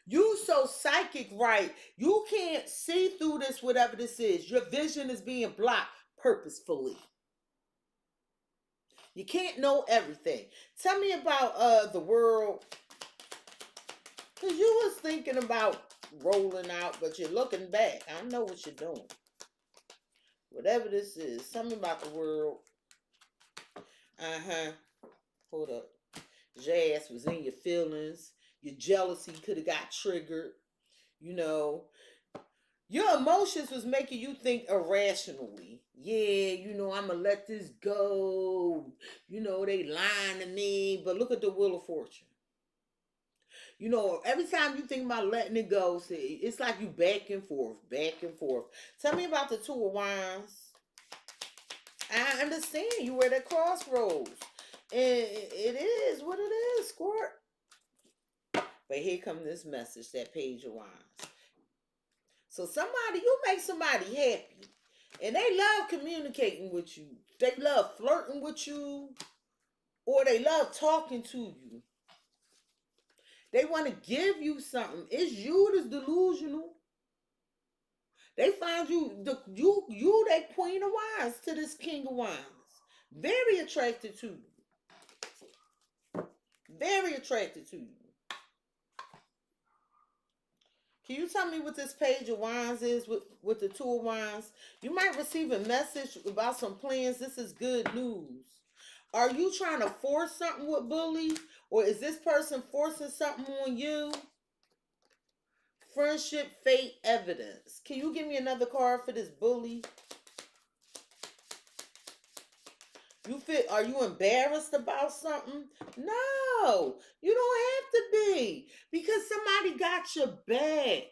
You so psychic, right? You can't see through this, whatever this is. Your vision is being blocked purposefully. You can't know everything. Tell me about the world. Because you was thinking about rolling out, but you're looking back. I know what you're doing. Whatever this is. Tell me about the world. Hold up. Your ass was in your feelings. Your jealousy could have got triggered. Your emotions was making you think irrationally. Yeah, I'm going to let this go. They lying to me. But look at the Wheel of Fortune. Every time you think about letting it go, see, it's like you back and forth, back and forth. Tell me about the 2 of Wands. I understand you were at a crossroads. And it is what it is, Squirt. But here comes this message, that Page of Wands. So you make somebody happy. And they love communicating with you. They love flirting with you. Or they love talking to you. They want to give you something. It's you that's delusional. They find you that Queen of Wands to this King of Wands. Very attracted to you. Very attracted to you. Can you tell me what this Page of Wands is with the 2 of Wands? You might receive a message about some plans. This is good news. Are you trying to force something with Bully? Or is this person forcing something on you? Friendship, fate, evidence. Can you give me another card for this Bully? Are you embarrassed about something? No, you don't have to be. Because somebody got your back.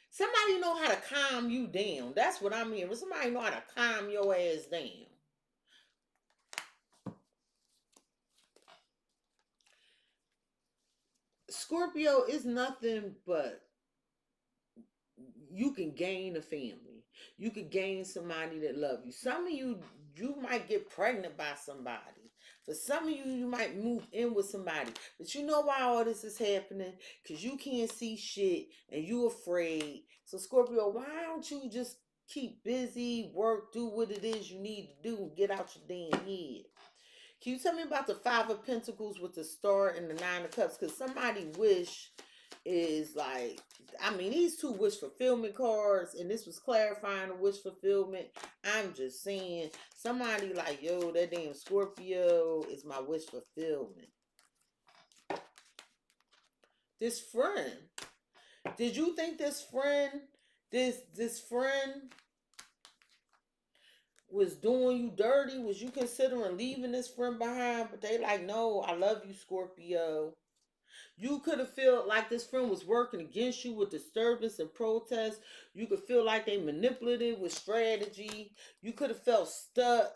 Somebody know how to calm you down. That's what I'm hearing. Somebody know how to calm your ass down. Scorpio is nothing but you can gain a family. You could gain somebody that love you. Some of you, you might get pregnant by somebody. For some of you, you might move in with somebody. But you know why all this is happening? Because you can't see shit and you afraid. So Scorpio, why don't you just keep busy, work, do what it is you need to do, and get out your damn head? Can you tell me about the Five of Pentacles with the Star and the Nine of Cups? Because somebody wish is like, I mean, these two wish fulfillment cards, and this was clarifying the wish fulfillment. I'm just saying, somebody like, yo, that damn Scorpio is my wish fulfillment. This friend, did you think this friend was doing you dirty? Was you considering leaving this friend behind? But they like, no, I love you, Scorpio. You could have felt like this friend was working against you with disturbance and protest. You could feel like they manipulated with strategy. You could have felt stuck,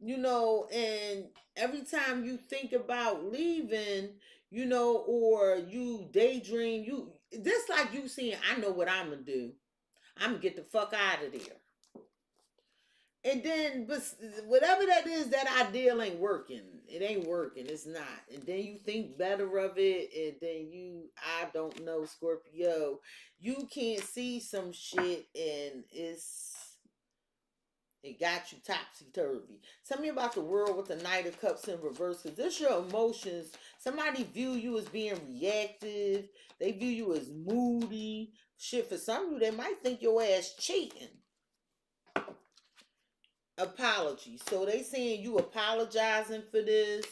you know, and every time you think about leaving, you know, or you daydream, this like you saying, I know what I'm gonna do. I'm gonna get the fuck out of there. And then, but whatever that is, that ideal ain't working. It ain't working. It's not. And then you think better of it, and then I don't know, Scorpio. You can't see some shit, and it got you topsy-turvy. Tell me about the world with the Knight of Cups in reverse, because this your emotions. Somebody view you as being reactive. They view you as moody. Shit, for some of you, they might think your ass cheating. Apology. So they saying you apologizing for this.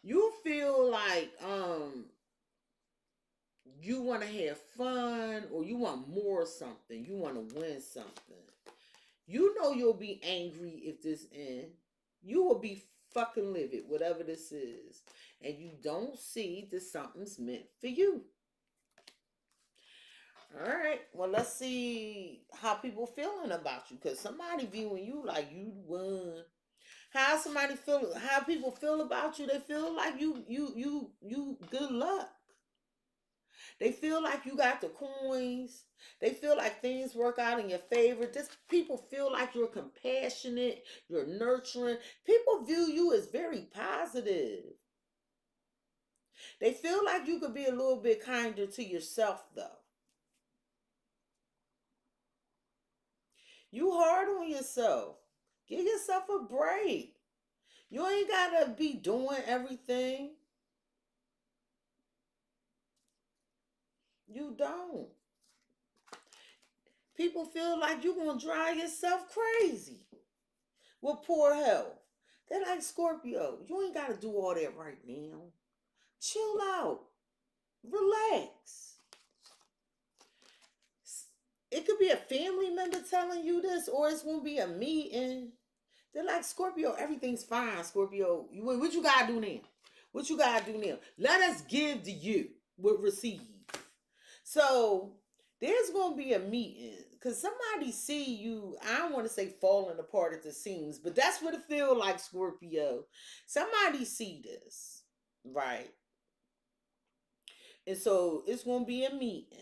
You feel like you want to have fun, or you want more of something. You want to win something. You know you'll be angry if this ends. You will be fucking livid, whatever this is. And you don't see that something's meant for you. All right. Well, let's see how people feeling about you. Because somebody viewing you like you won. How somebody feel? How people feel about you? They feel like you good luck. They feel like you got the coins. They feel like things work out in your favor. This people feel like you're compassionate. You're nurturing. People view you as very positive. They feel like you could be a little bit kinder to yourself, though. You hard on yourself. Give yourself a break. You ain't gotta be doing everything. You don't. People feel like you're going to drive yourself crazy with poor health. They're like, Scorpio, you ain't got to do all that right now. Chill out. Relax. It could be a family member telling you this, or it's going to be a meeting. They're like, Scorpio, everything's fine, Scorpio. What you got to do now? What you got to do now? Let us give to you what receive. So there's going to be a meeting because somebody see you. I don't want to say falling apart at the seams, but that's what it feels like, Scorpio. Somebody see this, right? And so it's going to be a meeting.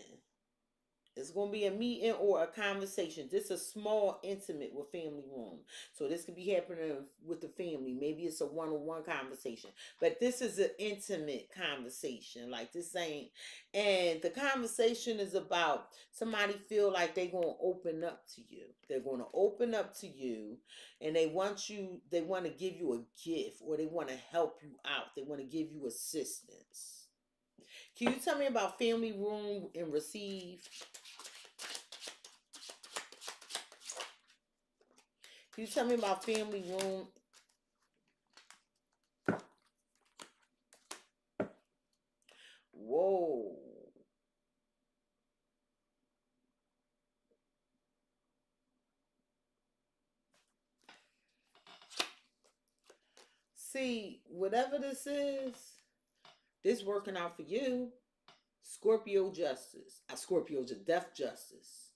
It's going to be a meeting or a conversation. This is a small, intimate with family room. So this could be happening with the family. Maybe it's a one-on-one conversation. But this is an intimate conversation. Like this ain't. And the conversation is about somebody feel like they're going to open up to you. They're going to open up to you. And they want to give you a gift. Or they want to help you out. They want to give you assistance. Can you tell me about family room and receive? Can you tell me about family room? Whoa. See, whatever this working out for you. Scorpio justice. Scorpio's a death justice.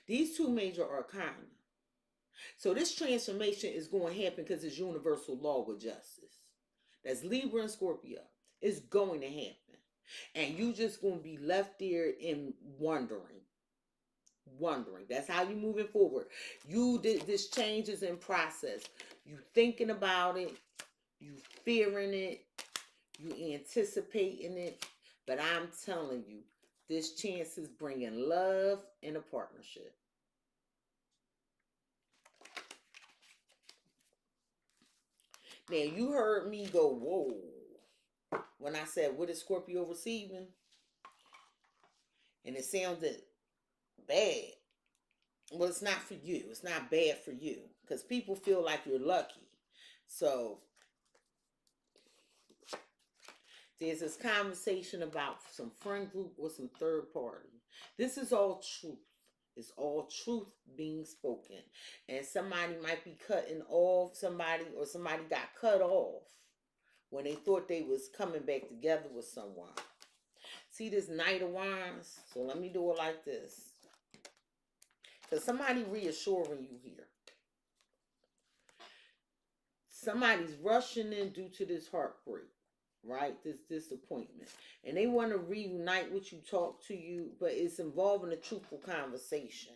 These two major arcana. So this transformation is going to happen because it's universal law with justice. That's Libra and Scorpio. It's going to happen. And you just going to be left there in wondering. That's how you moving forward. You did this change is in process. You thinking about it, you fearing it, you anticipating it. But I'm telling you, this chance is bringing love in a partnership. Now you heard me go whoa when I said what is Scorpio receiving, and it sounded bad. Well, it's not for you. It's not bad for you because people feel like you're lucky. So there's this conversation about some friend group or some third party. This is all truth. It's all truth being spoken. And somebody might be cutting off somebody, or somebody got cut off when they thought they was coming back together with someone. See this Knight of Wands? So let me do it like this. Because somebody reassuring you here. Somebody's rushing in due to this heartbreak, right? This disappointment. And they want to reunite with you, talk to you, but it's involving a truthful conversation.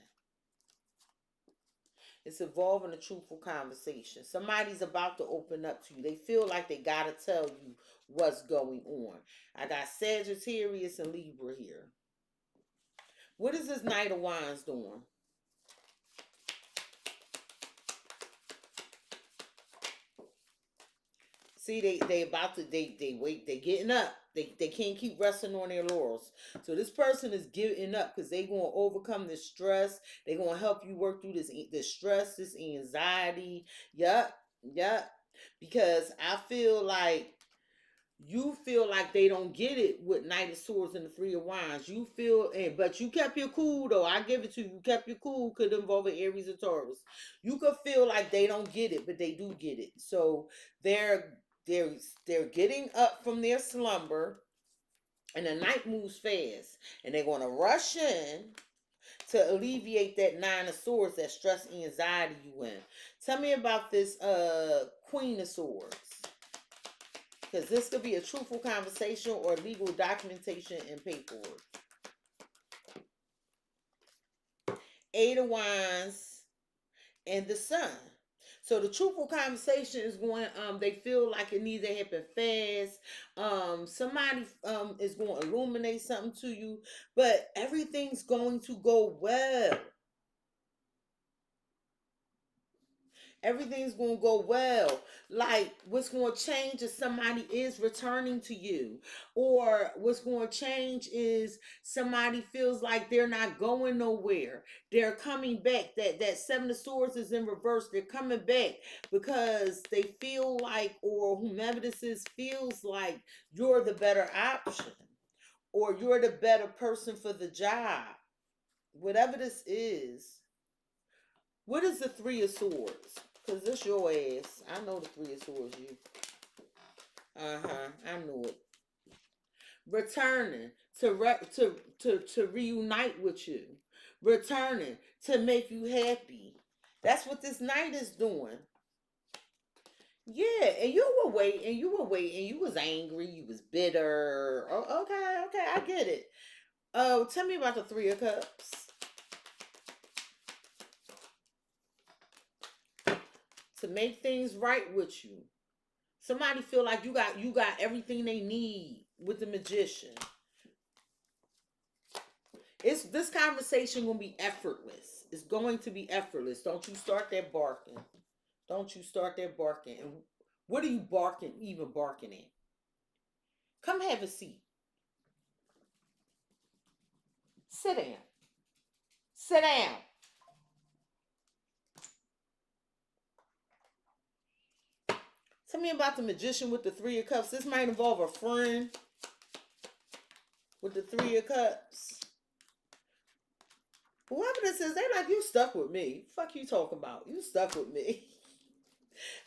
It's involving a truthful conversation. Somebody's about to open up to you. They feel like they got to tell you what's going on. I got Sagittarius and Libra here. What is this Knight of Wands doing? See, they about to, they wait, they getting up. They can't keep resting on their laurels. So this person is getting up because they going to overcome this stress. They going to help you work through this stress, this anxiety. Yup. Because I feel like you feel like they don't get it with Knight of Swords and the Three of Wands. You feel, but you kept your cool though. I give it to you. You kept your cool. Could involve an Aries or Taurus. You could feel like they don't get it, but they do get it. So they're getting up from their slumber, and the night moves fast, and they're going to rush in to alleviate that Nine of Swords, that stress, anxiety you in. Tell me about this Queen of Swords. Because this could be a truthful conversation or legal documentation and paperwork. Eight of Wands and the Sun. So the truthful conversation is going, they feel like it needs to happen fast. Somebody is going to illuminate something to you, but everything's going to go well. Everything's going to go well. Like, what's going to change is somebody is returning to you. Or what's going to change is somebody feels like they're not going nowhere. They're coming back. That Seven of Swords is in reverse. They're coming back because they feel like, or whomever this is feels like you're the better option. Or you're the better person for the job. Whatever this is. What is the Three of Swords? Because it's your ass. I know the Three of Swords, you. I knew it. Returning to reunite with you. Returning to make you happy. That's what this Knight is doing. Yeah, and you were waiting, you was angry, you was bitter. Oh, okay, I get it. Oh, tell me about the Three of Cups. To make things right with you. Somebody feel like you got everything they need with the Magician. This conversation gonna be effortless. It's going to be effortless. Don't you start that barking. Don't you start that barking. And what are you even barking at? Come have a seat. Sit down. Sit down. Tell me about the Magician with the Three of Cups. This might involve a friend with the Three of Cups. Whoever this is, they like, you stuck with me. Fuck you talking about? You stuck with me.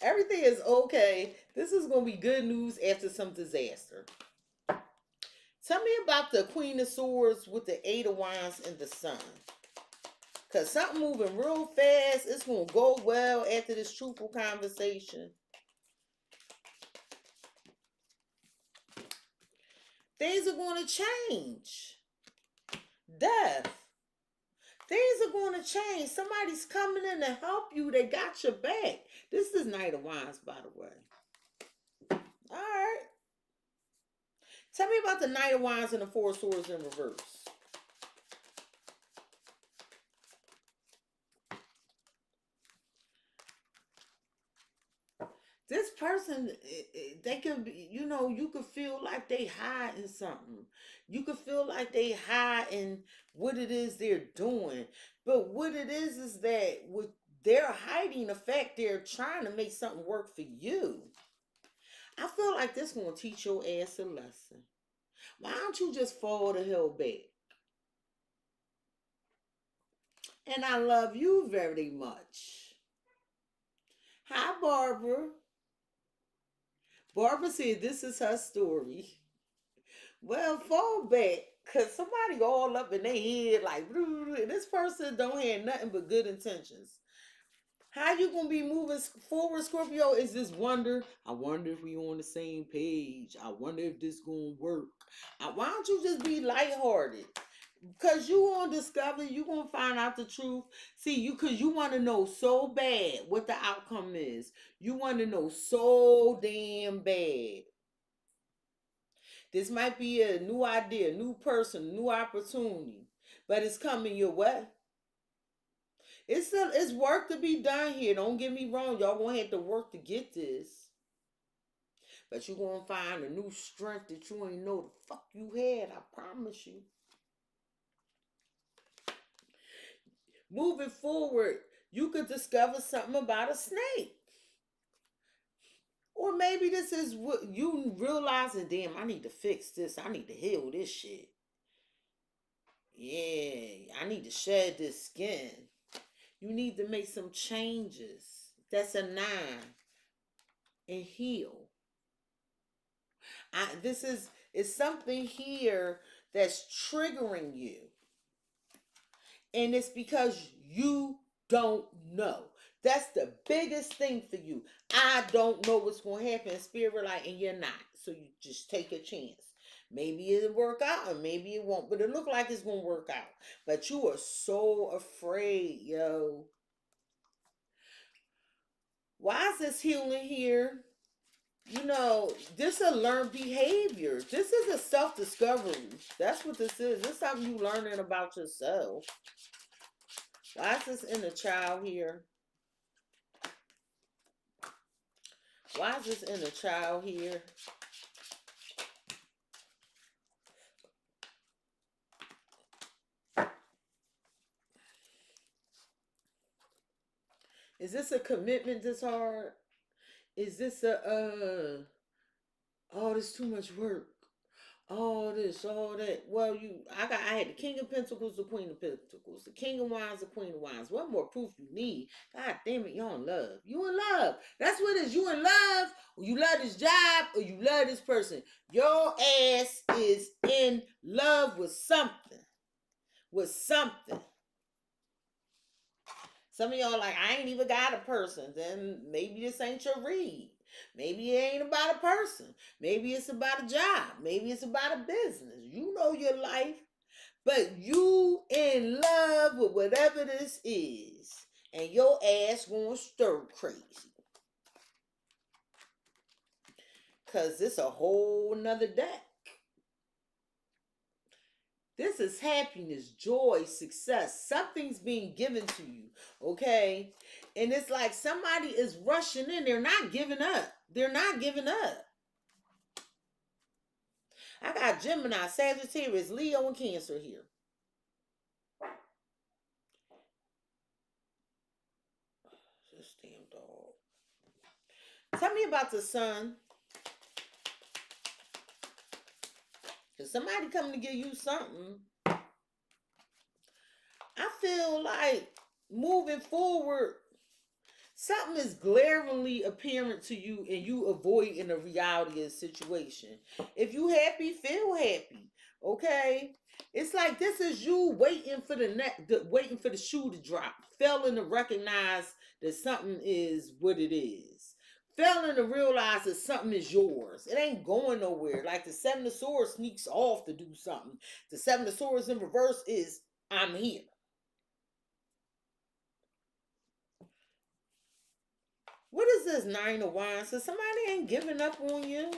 Everything is okay. This is going to be good news after some disaster. Tell me about the Queen of Swords with the Eight of Wands and the Sun. Because something moving real fast. It's going to go well after this truthful conversation. Things are going to change. Death. Things are going to change. Somebody's coming in to help you. They got your back. This is Knight of Wands, by the way. All right. Tell me about the Knight of Wands and the Four of Swords in reverse. This person, they can be, you could feel like they hiding something. You could feel like they hiding what it is they're doing. But what it is that with their hiding the fact they're trying to make something work for you. I feel like this going to teach your ass a lesson. Why don't you just fall the hell back? And I love you very much. Hi, Barbara. Barbara said this is her story. Well, fall back, because somebody all up in their head like, and this person don't have nothing but good intentions. How you going to be moving forward, Scorpio, is this wonder. I wonder if we on the same page. I wonder if this going to work. Why don't you just be lighthearted? Because you going to discover, you going to find out the truth. See, because you want to know so bad what the outcome is. You want to know so damn bad. This might be a new idea, new person, new opportunity. But it's coming your way. It's work to be done here. Don't get me wrong. Y'all going to have to work to get this. But you're going to find a new strength that you ain't know the fuck you had. I promise you. Moving forward, you could discover something about a snake. Or maybe this is what you realizing, damn, I need to fix this. I need to heal this shit. Yeah, I need to shed this skin. You need to make some changes. That's a 9. And heal. It's something here that's triggering you. And it's because you don't know. That's the biggest thing for you. I don't know what's going to happen. Spirit like, and you're not. So you just take a chance. Maybe it'll work out or maybe it won't. But it look like it's going to work out. But you are so afraid, yo. Why is this healing here? This is a learned behavior. This is a self-discovery. That's what this is. This is something you learning about yourself. Why is this inner child here? Why is this inner child here? Is this a commitment this hard? Is this oh, this too much work. All this, all that. Well, I had the King of Pentacles, the Queen of Pentacles, the King of Wands, the Queen of Wands. What more proof you need? God damn it, y'all in love. You in love. That's what it is. You in love, or you love this job, or you love this person. Your ass is in love with something. With something. Some of y'all like, I ain't even got a person. Then maybe this ain't your read. Maybe it ain't about a person. Maybe it's about a job. Maybe it's about a business. You know your life. But you in love with whatever this is. And your ass gonna stir crazy. Because it's a whole nother deck. This is happiness, joy, success. Something's being given to you, okay? And it's like somebody is rushing in. They're not giving up. They're not giving up. I got Gemini, Sagittarius, Leo, and Cancer here. This damn dog. Tell me about the sun. Because somebody coming to give you something. I feel like moving forward, something is glaringly apparent to you and you avoiding the reality of the situation. If you happy, feel happy. Okay? It's like this is you waiting for waiting for the shoe to drop. Failing to recognize that something is what it is. Failing to realize that something is yours. It ain't going nowhere. Like the Seven of Swords sneaks off to do something. The Seven of Swords in reverse is, I'm here. What is this Nine of Wands? So somebody ain't giving up on you.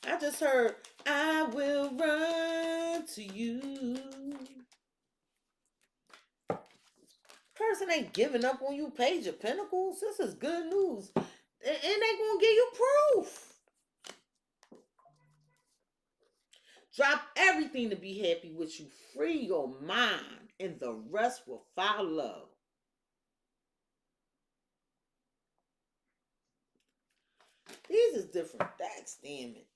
I just heard, I will run to you. Person ain't giving up on you. Page of Pentacles. This is good news. And they gonna give you proof. Drop everything to be happy with you. Free your mind, and the rest will follow. These is different decks, damn it.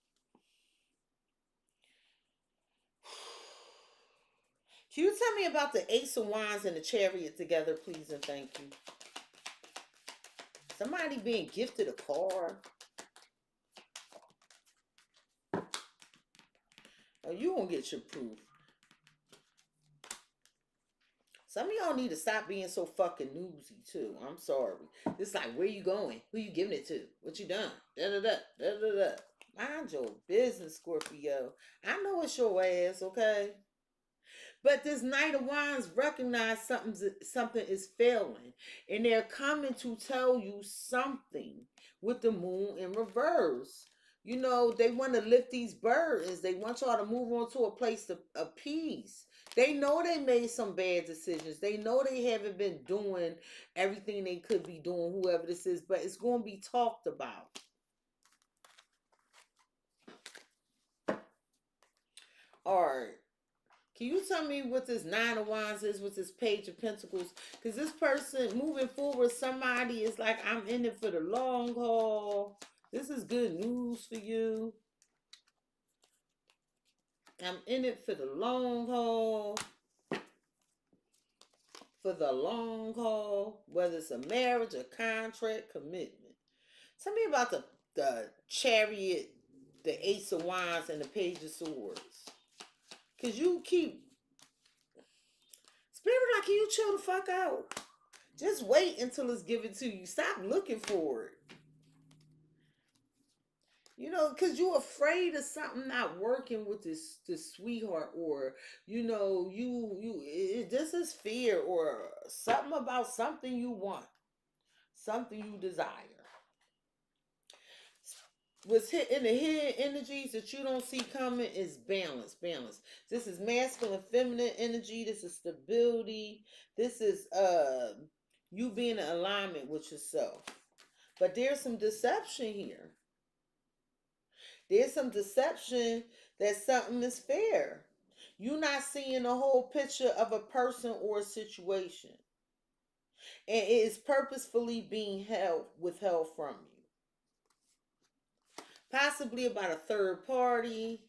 Can you tell me about the Ace of Wands and the Chariot together, please, and thank you? Somebody being gifted a car. Oh, you gonna get your proof. Some of y'all need to stop being so fucking newsy, too. I'm sorry. It's like, where you going? Who you giving it to? What you done? Da-da-da, da-da-da. Mind your business, Scorpio. I know it's your ass, okay? But this Knight of Wands recognize something is failing. And they're coming to tell you something with the moon in reverse. You know, they want to lift these burdens. They want y'all to move on to a place of peace. They know they made some bad decisions. They know they haven't been doing everything they could be doing, whoever this is. But it's going to be talked about. All right. Can you tell me what this Nine of Wands is with this Page of Pentacles? Because this person moving forward, somebody is like, I'm in it for the long haul. This is good news for you. I'm in it for the long haul. For the long haul. Whether it's a marriage, a contract, commitment. Tell me about the Chariot, the Ace of Wands, and the Page of Swords. Because you keep... Spirit, like, can you chill the fuck out? Just wait until it's given to you. Stop looking for it. You know, because you're afraid of something not working with this sweetheart, or, you know, this is fear, or something about something you want, something you desire. What's hit in the hidden energies that you don't see coming is balance. This is masculine, feminine energy. This is stability. This is you being in alignment with yourself. But there's some deception here. There's some deception that something is fair. You're not seeing the whole picture of a person or a situation. And it is purposefully being withheld from you. Possibly about a third party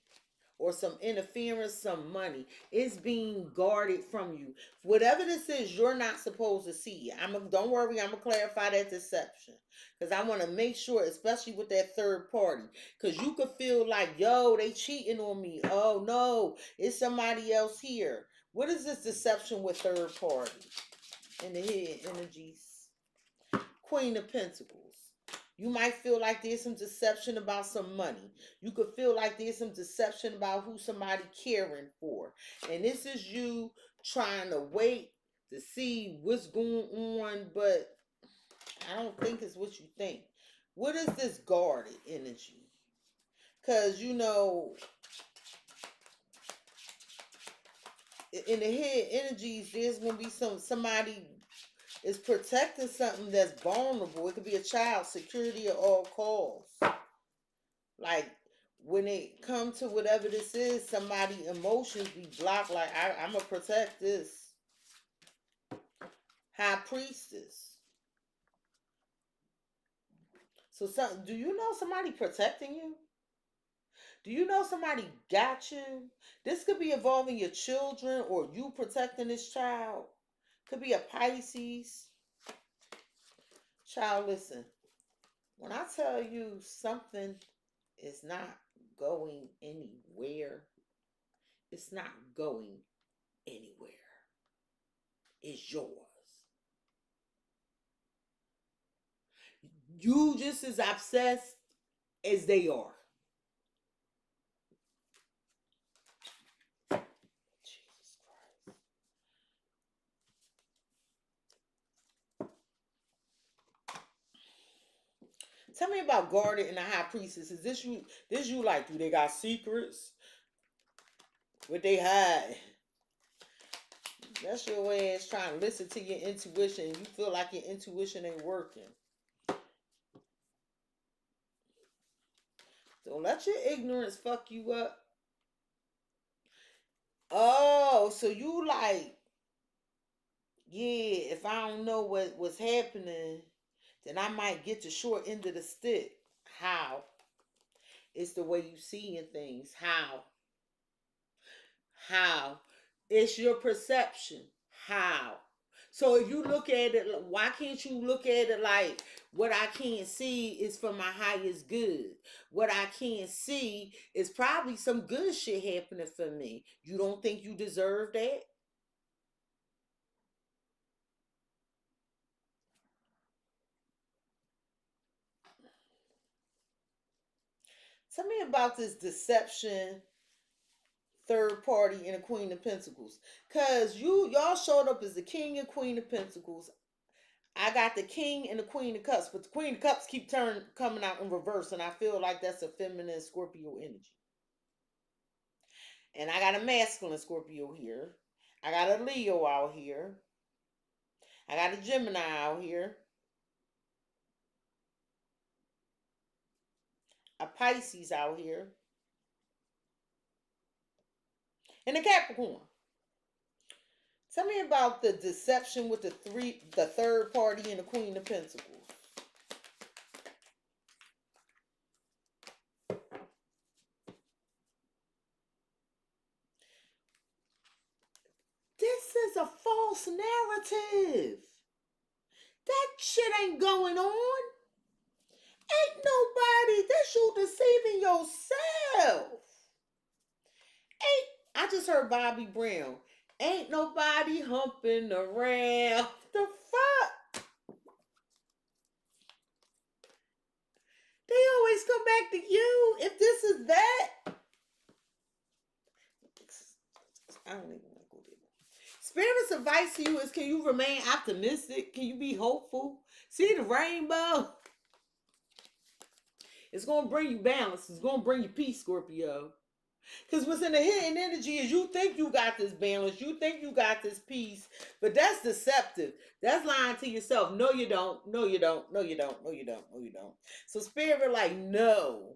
or some interference, some money. It's being guarded from you. Whatever this is, you're not supposed to see it. Don't worry, I'm going to clarify that deception. Because I want to make sure, especially with that third party. Because you could feel like, yo, they cheating on me. Oh, no, it's somebody else here. What is this deception with third party? In the hidden energies. Queen of Pentacles. You might feel like there's some deception about some money. You could feel like there's some deception about who somebody caring for. And this is you trying to wait to see what's going on, but I don't think it's what you think. What is this guarded energy? Because, you know, in the head energies, there's going to be somebody is protecting something that's vulnerable. It could be a child, security at all costs. Like, when it comes to whatever this is, somebody emotions be blocked. Like, I'm going to protect this. High Priestess. So, do you know somebody protecting you? Do you know somebody got you? This could be involving your children or you protecting this child. Could be a Pisces. Child, listen. When I tell you something is not going anywhere, it's not going anywhere. It's yours. You just as obsessed as they are. Jesus Christ. Tell me about Guarded and the High Priestess. Is this you? This you like? Do they got secrets? What they hide? That's your ass trying to listen to your intuition. You feel like your intuition ain't working. Don't let your ignorance fuck you up. Oh, so you like, yeah, if I don't know what's happening, then I might get the short end of the stick. How? It's the way you seeing things. How? How? It's your perception. How? So if you look at it, why can't you look at it like what I can't see is for my highest good? What I can't see is probably some good shit happening for me. You don't think you deserve that? Tell me about this deception, third party, and a Queen of Pentacles. Cause y'all showed up as the King and Queen of Pentacles. I got the King and the Queen of Cups, but the Queen of Cups keep coming out in reverse, and I feel like that's a feminine Scorpio energy. And I got a masculine Scorpio here. I got a Leo out here. I got a Gemini out here. A Pisces out here. And a Capricorn. Tell me about the deception with the third party and the Queen of Pentacles. This is a false narrative. That shit ain't going on. Ain't nobody. That's you deceiving yourself. I just heard Bobby Brown. Ain't nobody humping around. The fuck? They always come back to you if this is that. I don't even want to go there. Spirit's advice to you is, can you remain optimistic? Can you be hopeful? See the rainbow? It's going to bring you balance. It's going to bring you peace, Scorpio. Because what's in the hidden energy is you think you got this balance. You think you got this peace. But that's deceptive. That's lying to yourself. No, you don't. No, you don't. No, you don't. No, you don't. No, you don't. So Spirit like, no.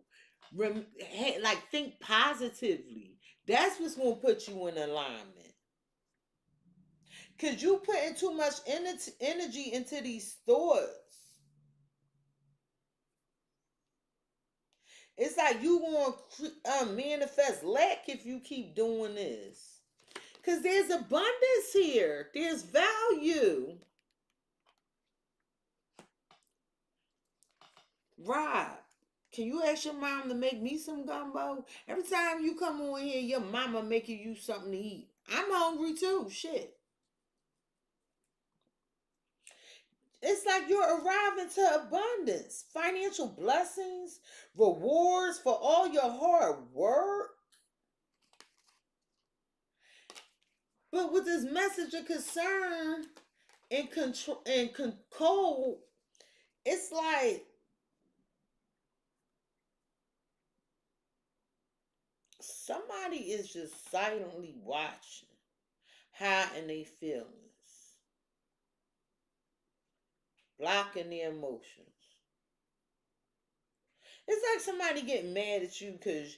Like, think positively. That's what's going to put you in alignment. Because you putting too much energy into these thoughts. It's like you going to manifest lack if you keep doing this. Because there's abundance here. There's value. Rob, can you ask your mom to make me some gumbo? Every time you come on here, your mama making you something to eat. I'm hungry too. Shit. It's like you're arriving to abundance, financial blessings, rewards for all your hard work. But with this message of concern and control, it's like somebody is just silently watching, hiding their feelings, blocking their emotions. It's like somebody getting mad at you because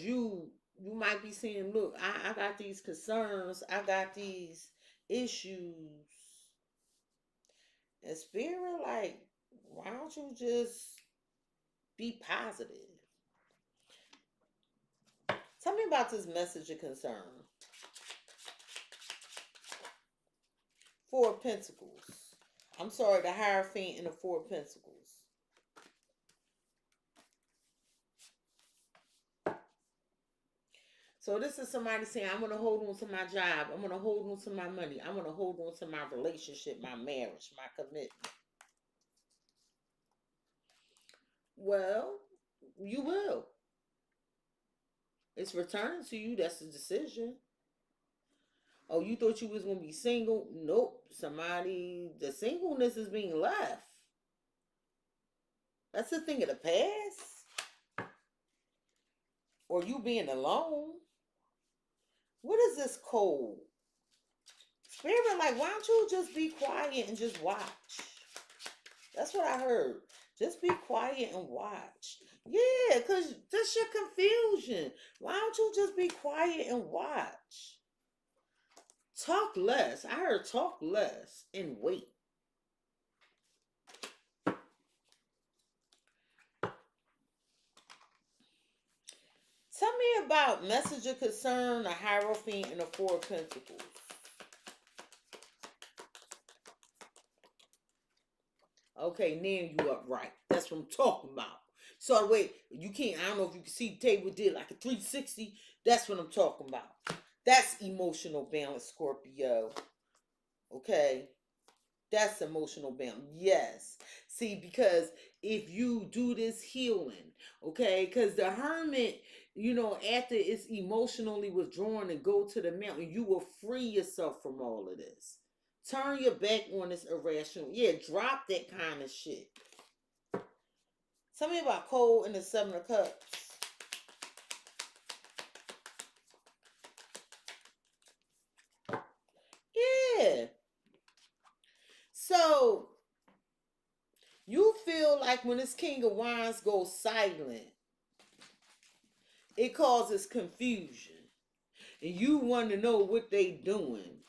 you might be saying, look, I got these concerns, I got these issues. And Spirit like, why don't you just be positive? Tell me about this message of concern. Four of Pentacles. I'm sorry, the Hierophant and the Four of Pentacles. So this is somebody saying, I'm going to hold on to my job. I'm going to hold on to my money. I'm going to hold on to my relationship, my marriage, my commitment. Well, you will. It's returning to you. That's the decision. Oh, you thought you was gonna be single? Nope. The singleness is being left. That's a thing of the past. Or you being alone. What is this cold? Spirit, like, why don't you just be quiet and just watch? That's what I heard. Just be quiet and watch. Yeah, because that's your confusion. Why don't you just be quiet and watch? Talk less. I heard talk less and wait. Tell me about messenger concern, a hierophant, and a four of pentacles. Okay, now you upright. That's what I'm talking about. So wait, you can't. I don't know if you can see the table did like a 360. That's what I'm talking about. That's emotional balance, Scorpio. Okay, that's emotional balance. Yes. See, because if you do this healing, okay, because the hermit, after it's emotionally withdrawn and go to the mountain, you will free yourself from all of this. Turn your back on this irrational. Yeah, drop that kind of shit. Tell me about cold and the Seven of Cups. Yeah. So, you feel like when this King of Wands goes silent, it causes confusion. And you want to know what they doing.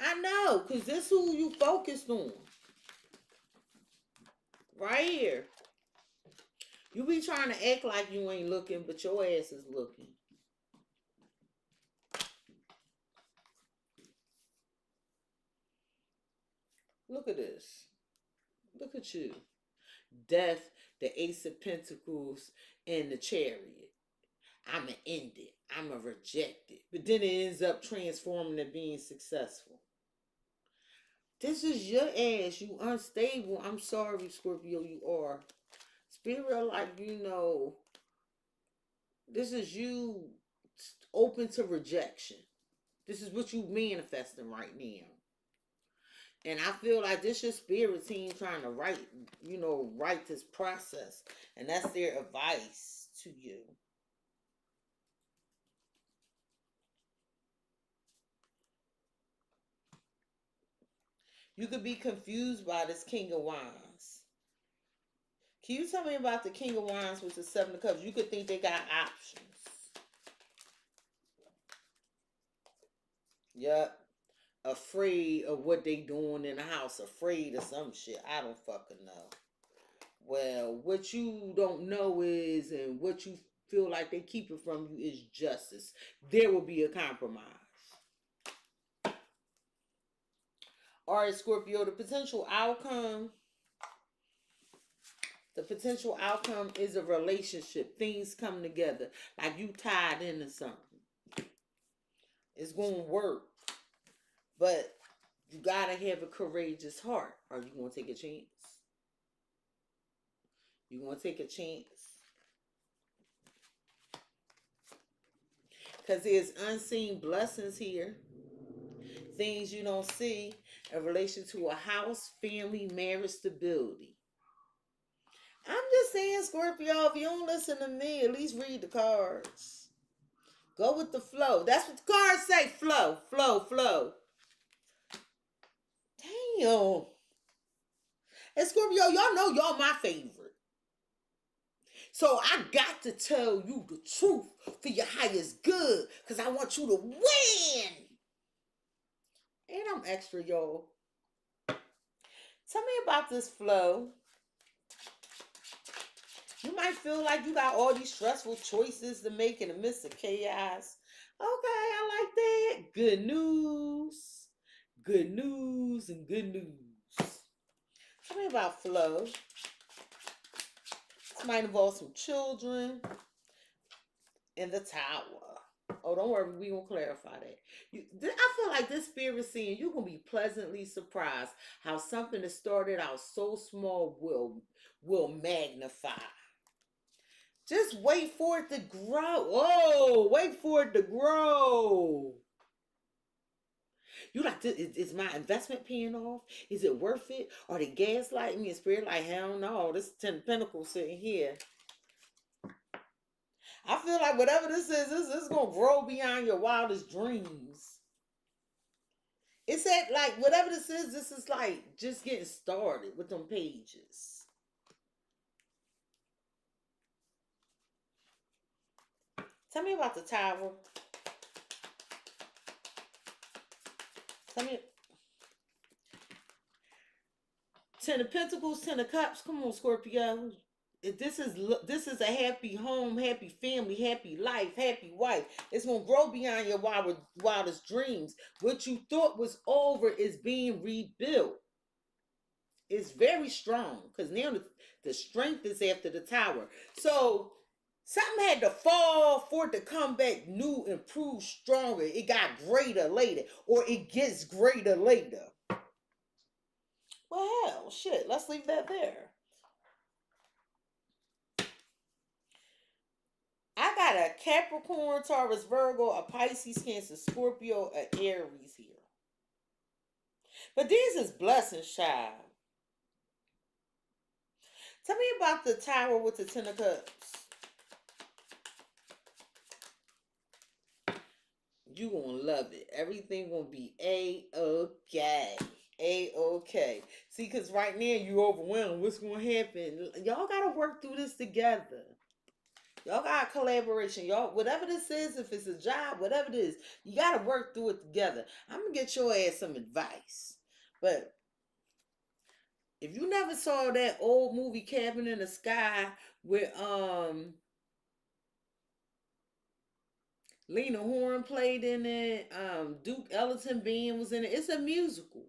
I know, because this who you focused on. Right here. You be trying to act like you ain't looking, but your ass is looking. Look at this. Look at you. Death, the Ace of Pentacles, and the Chariot. I'ma end it. I'ma reject it. But then it ends up transforming to being successful. This is your ass. You unstable. I'm sorry, Scorpio, you are. Spirit, like, this is you open to rejection. This is what you manifesting right now. And I feel like this your spirit team trying to write this process. And that's their advice to you. You could be confused by this King of Wands. Can you tell me about the King of Wands with the Seven of Cups? You could think they got options. Yep. Afraid of what they doing in the house. Afraid of some shit. I don't fucking know. Well, what you don't know is, and what you feel like they keep it from you is justice. There will be a compromise. All right, Scorpio, the potential outcome is a relationship. Things come together. Like you tied into something. It's going to work. But you got to have a courageous heart. Are you going to take a chance? You going to take a chance? Because there's unseen blessings here. Things you don't see in relation to a house, family, marriage, stability. I'm just saying, Scorpio, if you don't listen to me, at least read the cards. Go with the flow. That's what the cards say. Flow, flow, flow. Damn. And Scorpio, y'all know y'all my favorite. So I got to tell you the truth for your highest good. Because I want you to win. And I'm extra, y'all. Tell me about this flow. You might feel like you got all these stressful choices to make in the midst of chaos. Okay, I like that. Good news. Good news and good news. Tell me about flow. This might involve some children. And the Tower. Oh, don't worry, we gonna clarify that. I feel like this spirit seeing you're gonna be pleasantly surprised how something that started out so small will magnify. Just wait for it to grow. Oh, wait for it to grow. You like this? Is my investment paying off? Is it worth it? Are they gaslighting me? And spirit like hell no. This 10 Pentacles sitting here. I feel like whatever this is gonna grow beyond your wildest dreams. It said like whatever this is like just getting started with them pages. Tell me about the Tower. Tell me. 10 of Pentacles, 10 of Cups. Come on, Scorpio. This is a happy home, happy family, happy life, happy wife. It's gonna grow beyond your wildest dreams. What you thought was over is being rebuilt. It's very strong because now the strength is after the Tower. So something had to fall for it to come back new, improved, stronger. It got greater later, or it gets greater later. Well, hell, shit. Let's leave that there. I got a Capricorn, Taurus, Virgo, a Pisces, Cancer, Scorpio, an Aries here. But these is blessings, child. Tell me about the Tower with the 10 of Cups. You gonna love it. Everything gonna be A-okay. A-okay. See, because right now you overwhelmed. What's gonna happen? Y'all gotta work through this together. Y'all got collaboration. Y'all, whatever this is, if it's a job, whatever it is, you got to work through it together. I'm going to get your ass some advice. But if you never saw that old movie Cabin in the Sky with Lena Horne played in it, Duke Ellington Band was in it. It's a musical.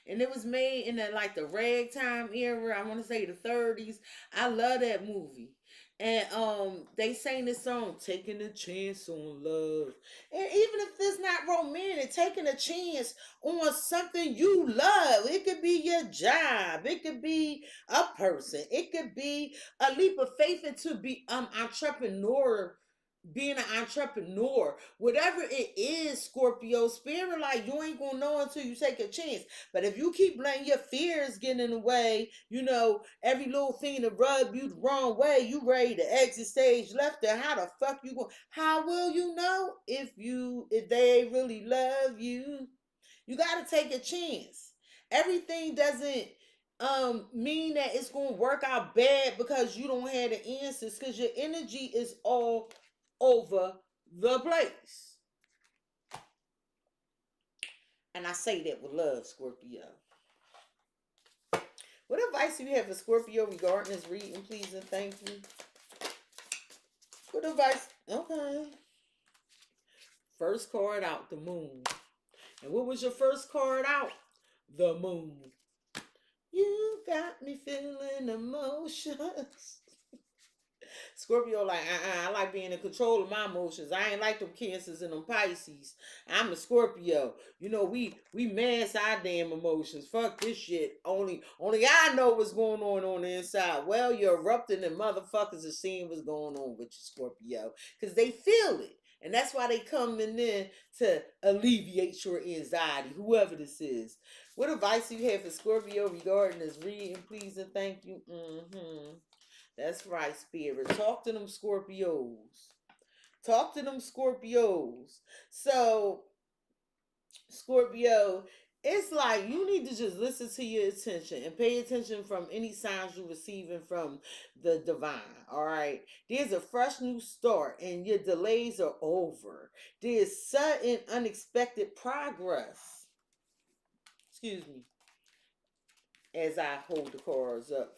And it was made in the ragtime era. I want to say the 30s. I love that movie. And they sang this song, Taking a Chance on Love. And even if it's not romantic, taking a chance on something you love. It could be your job. It could be a person. It could be a leap of faith into being an entrepreneur. Whatever it is, Scorpio, spirit like you ain't gonna know until you take a chance. But if you keep letting your fears get in the way, every little thing to rub you the wrong way, you ready to exit stage left. There, how the fuck you going? How will you know if they really love you? You gotta take a chance. Everything doesn't mean that it's gonna work out bad because you don't have the answers, because your energy is all over the place. And I say that with love, Scorpio. What advice do you have for Scorpio regarding this reading, please and thank you? What advice? Okay. First card out, the Moon. And what was your first card out? The Moon. You got me feeling emotions. Scorpio like, I like being in control of my emotions. I ain't like them Cancers and them Pisces. I'm a Scorpio. We mask our damn emotions. Fuck this shit. Only I know what's going on the inside. Well, you're erupting and motherfuckers are seeing what's going on with you, Scorpio. Because they feel it. And that's why they coming in to alleviate your anxiety, whoever this is. What advice do you have for Scorpio regarding this reading, please and thank you? That's right, Spirit. Talk to them Scorpios. Talk to them Scorpios. So, Scorpio, it's like you need to just listen to your attention and pay attention from any signs you're receiving from the divine. All right. There's a fresh new start and your delays are over. There's sudden unexpected progress. Excuse me. As I hold the cards up.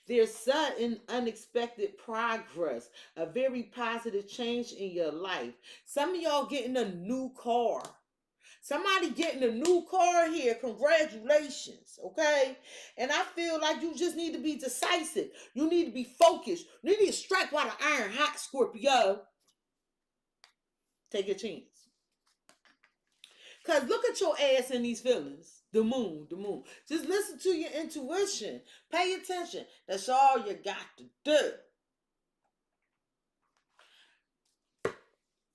There's sudden unexpected progress. A very positive change in your life. Some of y'all getting a new car. Somebody getting a new car here. Congratulations, okay? And I feel like you just need to be decisive. You need to be focused. You need to strike while the iron hot, Scorpio. Take a chance. Because look at your ass in these feelings. The moon, the moon. Just listen to your intuition. Pay attention. That's all you got to do.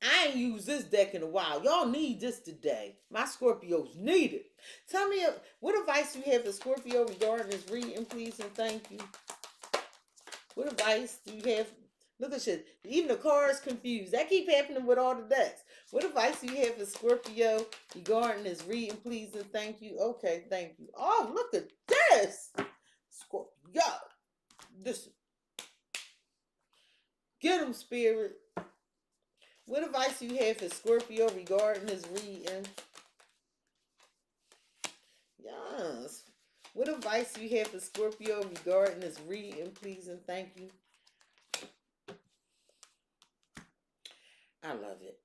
I ain't used this deck in a while. Y'all need this today. My Scorpios need it. Tell me what advice you have for Scorpio regarding this reading, please, and thank you. What advice do you have? Look at shit. Even the cards confused. That keep happening with all the decks. What advice do you have for Scorpio regarding this reading, please, and thank you? Okay, thank you. Oh, look at this. Scorpio. Listen. Get them, spirit. What advice do you have for Scorpio regarding this reading? Yes. What advice do you have for Scorpio regarding this reading, please, and thank you? I love it.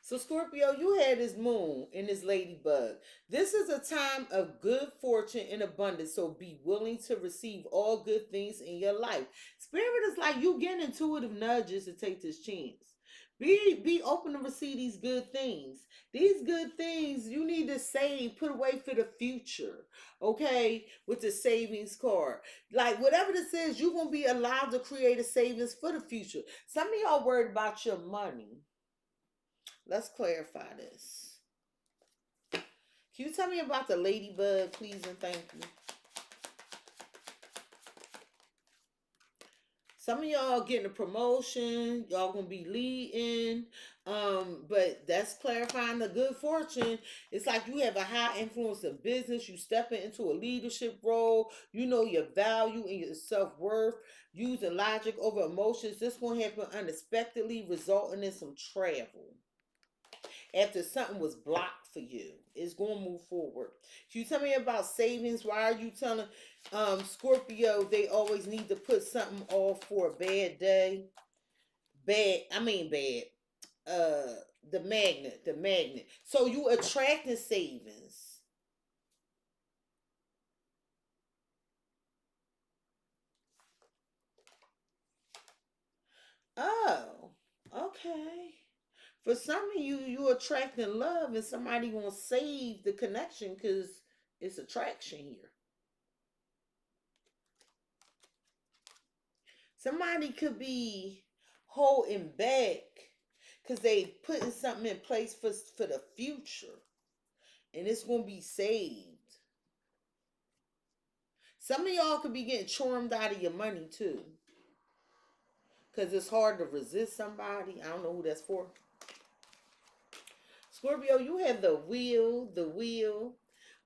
So Scorpio, you had this moon and this ladybug. This is a time of good fortune and abundance. So be willing to receive all good things in your life. Spirit is like you getting intuitive nudges to take this chance. Be open to receive these good things. These good things you need to save, put away for the future. Okay? With the savings card. Like whatever this is, you're going to be allowed to create a savings for the future. Some of y'all worried about your money. Let's clarify this. Can you tell me about the ladybug, please, and thank you? Some of y'all getting a promotion. Y'all gonna be leading. But that's clarifying the good fortune. It's like you have a high influence in business. You stepping into a leadership role. You know your value and your self-worth. Using logic over emotions. This gonna happen unexpectedly, resulting in some travel. After something was blocked for you, it's going to move forward. Can you tell me about savings? Why are you telling Scorpio they always need to put something off for a bad day? Bad. The magnet. So you attracting savings. Oh, okay. For some of you, you attracting love and somebody gonna save the connection because it's attraction here. Somebody could be holding back because they putting something in place for the future. And it's gonna be saved. Some of y'all could be getting charmed out of your money too. Because it's hard to resist somebody. I don't know who that's for. Scorpio, you have the wheel.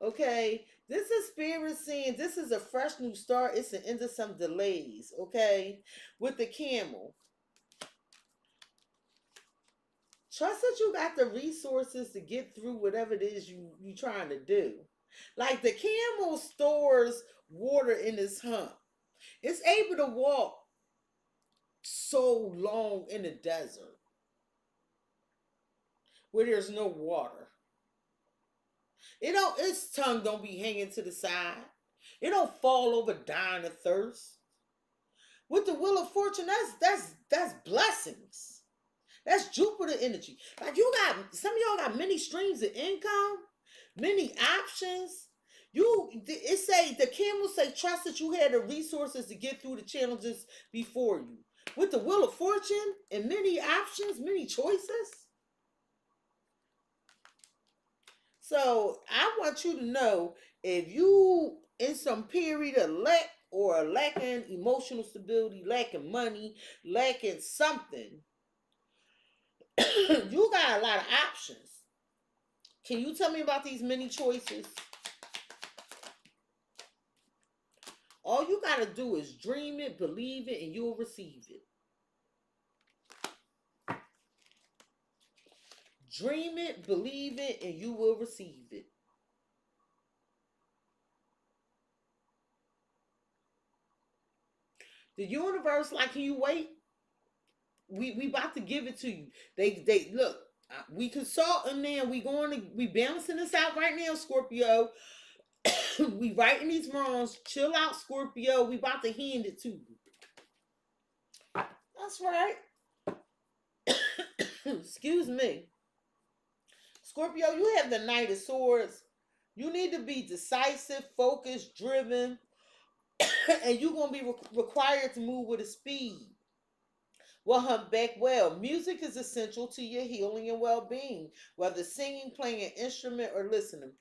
Okay, this is spirit saying this is a fresh new start. It's an end of some delays. Okay, with the camel. Trust that you got the resources to get through whatever it is you trying to do. Like the camel stores water in its hump. It's able to walk so long in the desert where there's no water. Its tongue don't be hanging to the side. It don't fall over dying of thirst. With the wheel of fortune, that's blessings. That's Jupiter energy. Like some of y'all got many streams of income, many options. The camel say trust that you had the resources to get through the challenges before you. With the wheel of fortune and many options, many choices. So I want you to know if you in some period of lack or lacking emotional stability, lacking money, lacking something, you got a lot of options. Can you tell me about these many choices? All you got to do is dream it, believe it, and you'll receive it. Dream it, believe it, and you will receive it. The universe, like, can you wait? We about to give it to you. They look. We consulting now. We balancing this out right now, Scorpio. We writing these wrongs. Chill out, Scorpio. We about to hand it to you. That's right. Excuse me. Scorpio, you have the Knight of Swords. You need to be decisive, focused, driven, and you're going to be required to move with a speed. Well, humpback well. Music is essential to your healing and well-being, whether singing, playing an instrument, or listening.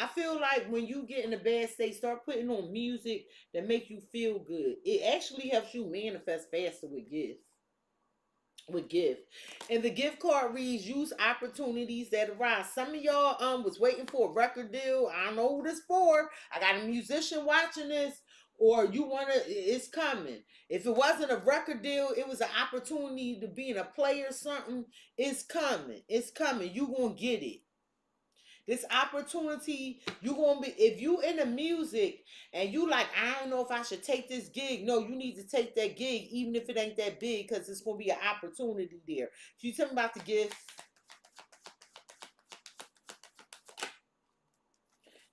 I feel like when you get in a bad state, start putting on music that make you feel good. It actually helps you manifest faster with gifts. With gift. And the gift card reads, use opportunities that arise. Some of y'all was waiting for a record deal. I don't know who this for. I got a musician watching this, or you wanna, it's coming. If it wasn't a record deal, it was an opportunity to be in a play or something. It's coming. It's coming. You gonna get it. This opportunity, you gonna be, if you in the music and you like, I don't know if I should take this gig. No, you need to take that gig, even if it ain't that big, because it's gonna be an opportunity there. Can you tell me about the gifts?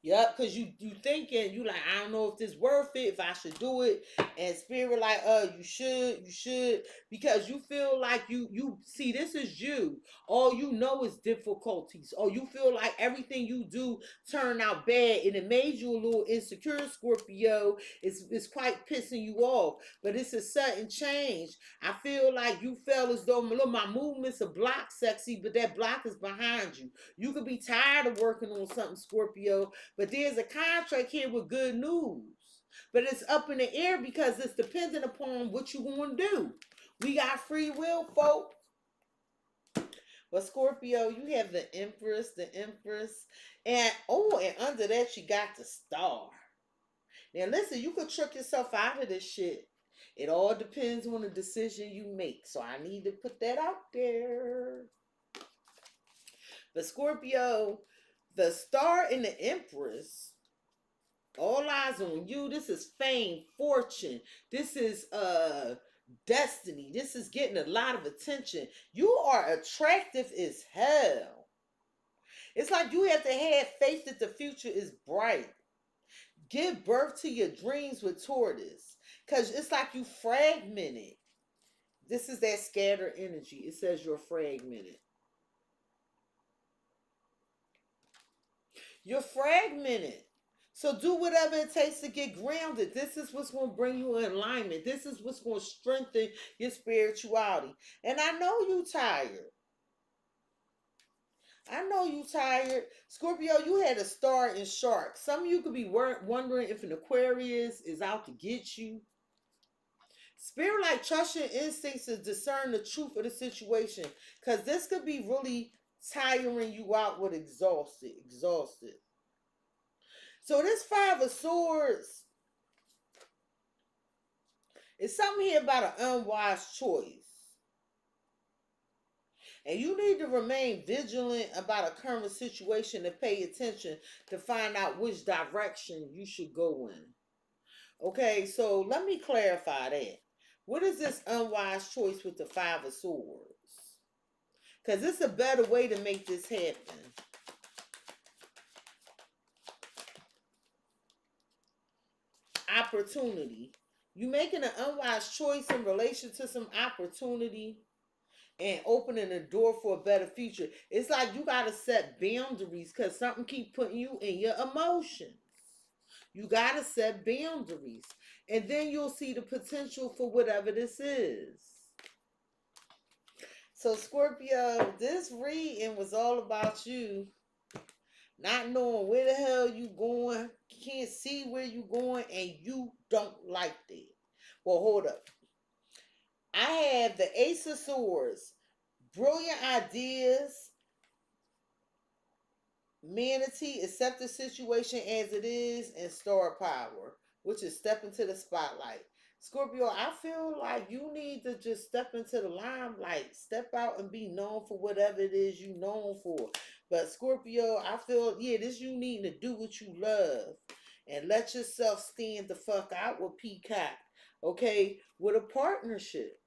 Yep, because you thinking, you like, I don't know if this worth it, if I should do it. And spirit like, you should, because you feel like you see, this is you. All you know is difficulties. Or you feel like everything you do turned out bad and it made you a little insecure, Scorpio. It's quite pissing you off. But it's a sudden change. I feel like you felt as though, look, my movement's a block, Cexxi, but that block is behind you. You could be tired of working on something, Scorpio, but there's a contract here with good news. But it's up in the air because it's dependent upon what you want to do. We got free will, folks. But Scorpio, you have the Empress, and under that you got the Star. Now listen, you could trick yourself out of this shit. It all depends on the decision you make. So I need to put that out there. But Scorpio, the Star and the Empress, all eyes on you. This is fame, fortune. This is destiny. This is getting a lot of attention. You are attractive as hell. It's like you have to have faith that the future is bright. Give birth to your dreams with tortoise. Because it's like you fragmented. This is that scattered energy. It says you're fragmented. You're fragmented. So do whatever it takes to get grounded. This is what's going to bring you in alignment. This is what's going to strengthen your spirituality. And I know you tired. I know you tired. Scorpio, you had a Star in Shark. Some of you could be wondering if an Aquarius is out to get you. Spirit like trust your instincts to discern the truth of the situation. Because this could be really tiring you out with exhausted. So this Five of Swords, it's something here about an unwise choice. And you need to remain vigilant about a current situation and pay attention to find out which direction you should go in. Okay, so let me clarify that. What is this unwise choice with the Five of Swords? Because it's a better way to make this happen. Opportunity. You making an unwise choice in relation to some opportunity and opening the door for a better future. It's like you got to set boundaries because something keep putting you in your emotions. You got to set boundaries. And then you'll see the potential for whatever this is. So Scorpio, this reading was all about you not knowing where the hell you going, can't see where you going, and you don't like that. Well, hold up. I have the Ace of Swords, brilliant ideas, manatee, accept the situation as it is, and star power, which is step into the spotlight. Scorpio, I feel like you need to just step into the limelight, step out and be known for whatever it is you're known for. But Scorpio, I feel, this you need to do what you love and let yourself stand the fuck out with Peacock, okay, with a partnership.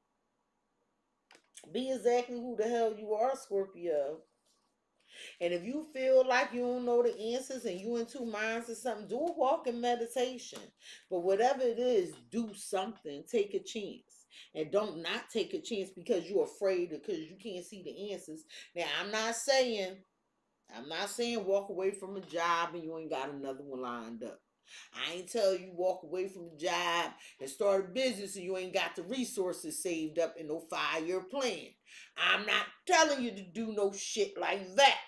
Be exactly who the hell you are, Scorpio. And if you feel like you don't know the answers and you in two minds or something, do a walk in meditation. But whatever it is, do something. Take a chance. and don't not take a chance because you're afraid or because you can't see the answers. Now, I'm not saying walk away from a job and you ain't got another one lined up. I ain't tell you walk away from the job and start a business and you ain't got the resources saved up in no 5-year plan. I'm not telling you to do no shit like that.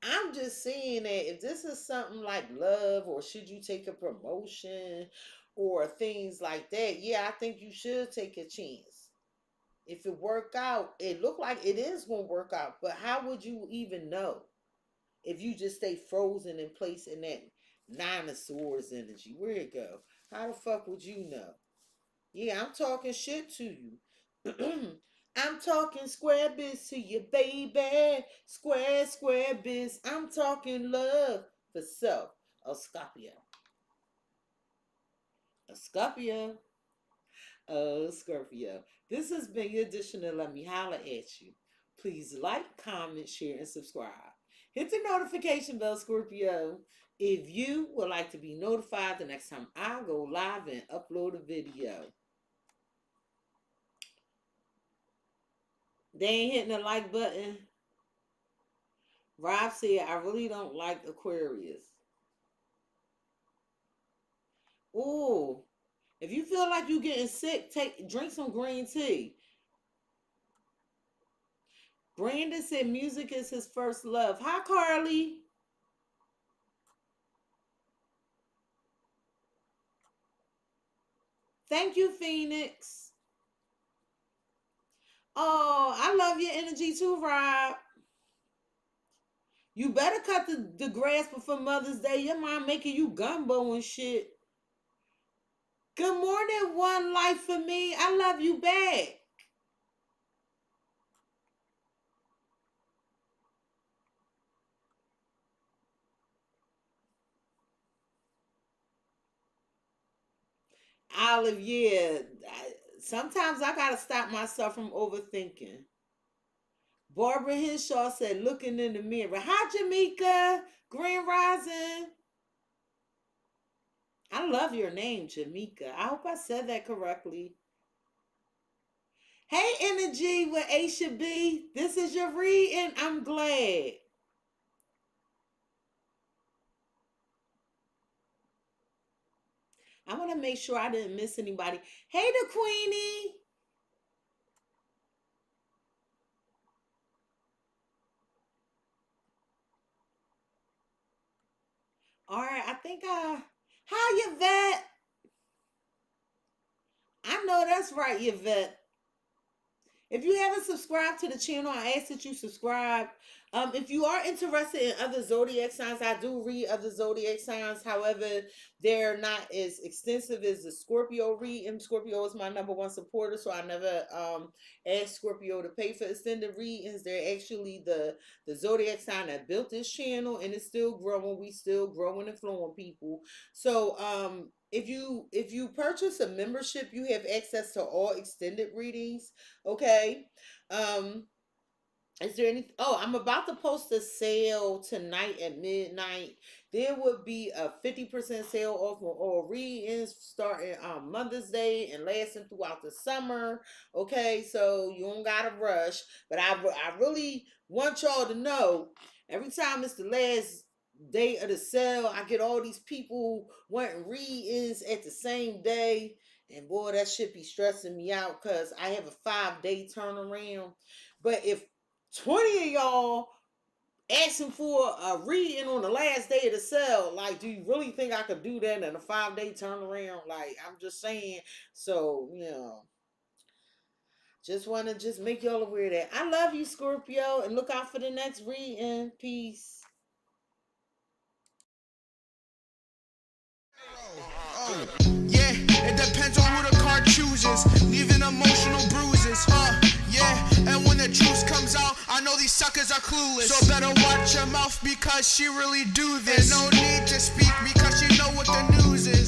I'm just saying that if this is something like love or should you take a promotion or things like that, yeah, I think you should take a chance. If it work out, it look like it is going to work out, but how would you even know if you just stay frozen in place in that 9 of Swords energy? Where'd it go? How the fuck would you know? Yeah, I'm talking shit to you. I'm talking square biz to you, baby. Square biz. I'm talking love for self. A Scorpio. A Scorpio. Oh, Scorpio. This has been your edition of Let Me Holla at You. Please like, comment, share, and subscribe. Hit the notification bell, Scorpio, if you would like to be notified the next time I go live and upload a video. They ain't hitting the like button. Rob said, I really don't like Aquarius. Ooh. If you feel like you're getting sick, drink some green tea. Brandon said music is his first love. Hi, Carly. Thank you, Phoenix. Oh, I love your energy too, Rob. You better cut the grass before Mother's Day. Your mom making you gumbo and shit. Good morning, One Life for Me. I love you back. Olive, yeah. Sometimes I gotta stop myself from overthinking. Barbara Henshaw said, looking in the mirror. Hi, Jamaica. Grand Rising. I love your name, Jamaica. I hope I said that correctly. Hey, Energy with Aisha B. This is your reading. I'm glad. I want to make sure I didn't miss anybody. Hey, the Queenie. All right, I think hi, Yvette. I know that's right, Yvette. If you haven't subscribed to the channel, I ask that you subscribe. If you are interested in other zodiac signs, I do read other zodiac signs. However, they're not as extensive as the Scorpio read. And Scorpio is my #1 supporter, so I never asked Scorpio to pay for extended readings. They're actually the zodiac sign that built this channel, and it's still growing. We still growing and flowing, people. So if you purchase a membership, you have access to all extended readings. Okay. Is there any? Oh, I'm about to post a sale tonight at midnight. There would be a 50% sale off on all readings starting on Mother's Day and lasting throughout the summer. Okay, so you don't gotta rush. But I really want y'all to know, every time it's the last day of the sale, I get all these people wanting readings at the same day. And boy, that shit be stressing me out because I have a 5-day turnaround. But if 20 of y'all asking for a reading on the last day of the sale, like, do you really think I could do that in a 5-day turnaround? Like, I'm just saying. So, just want to make y'all aware that I love you, Scorpio, and look out for the next reading. Peace. Yeah, it depends on who the card chooses, leaving emotional bruises, yeah, and when the truth comes out, I know these suckers are clueless, so better watch your mouth because she really do this, and no need to speak because she know what the news is.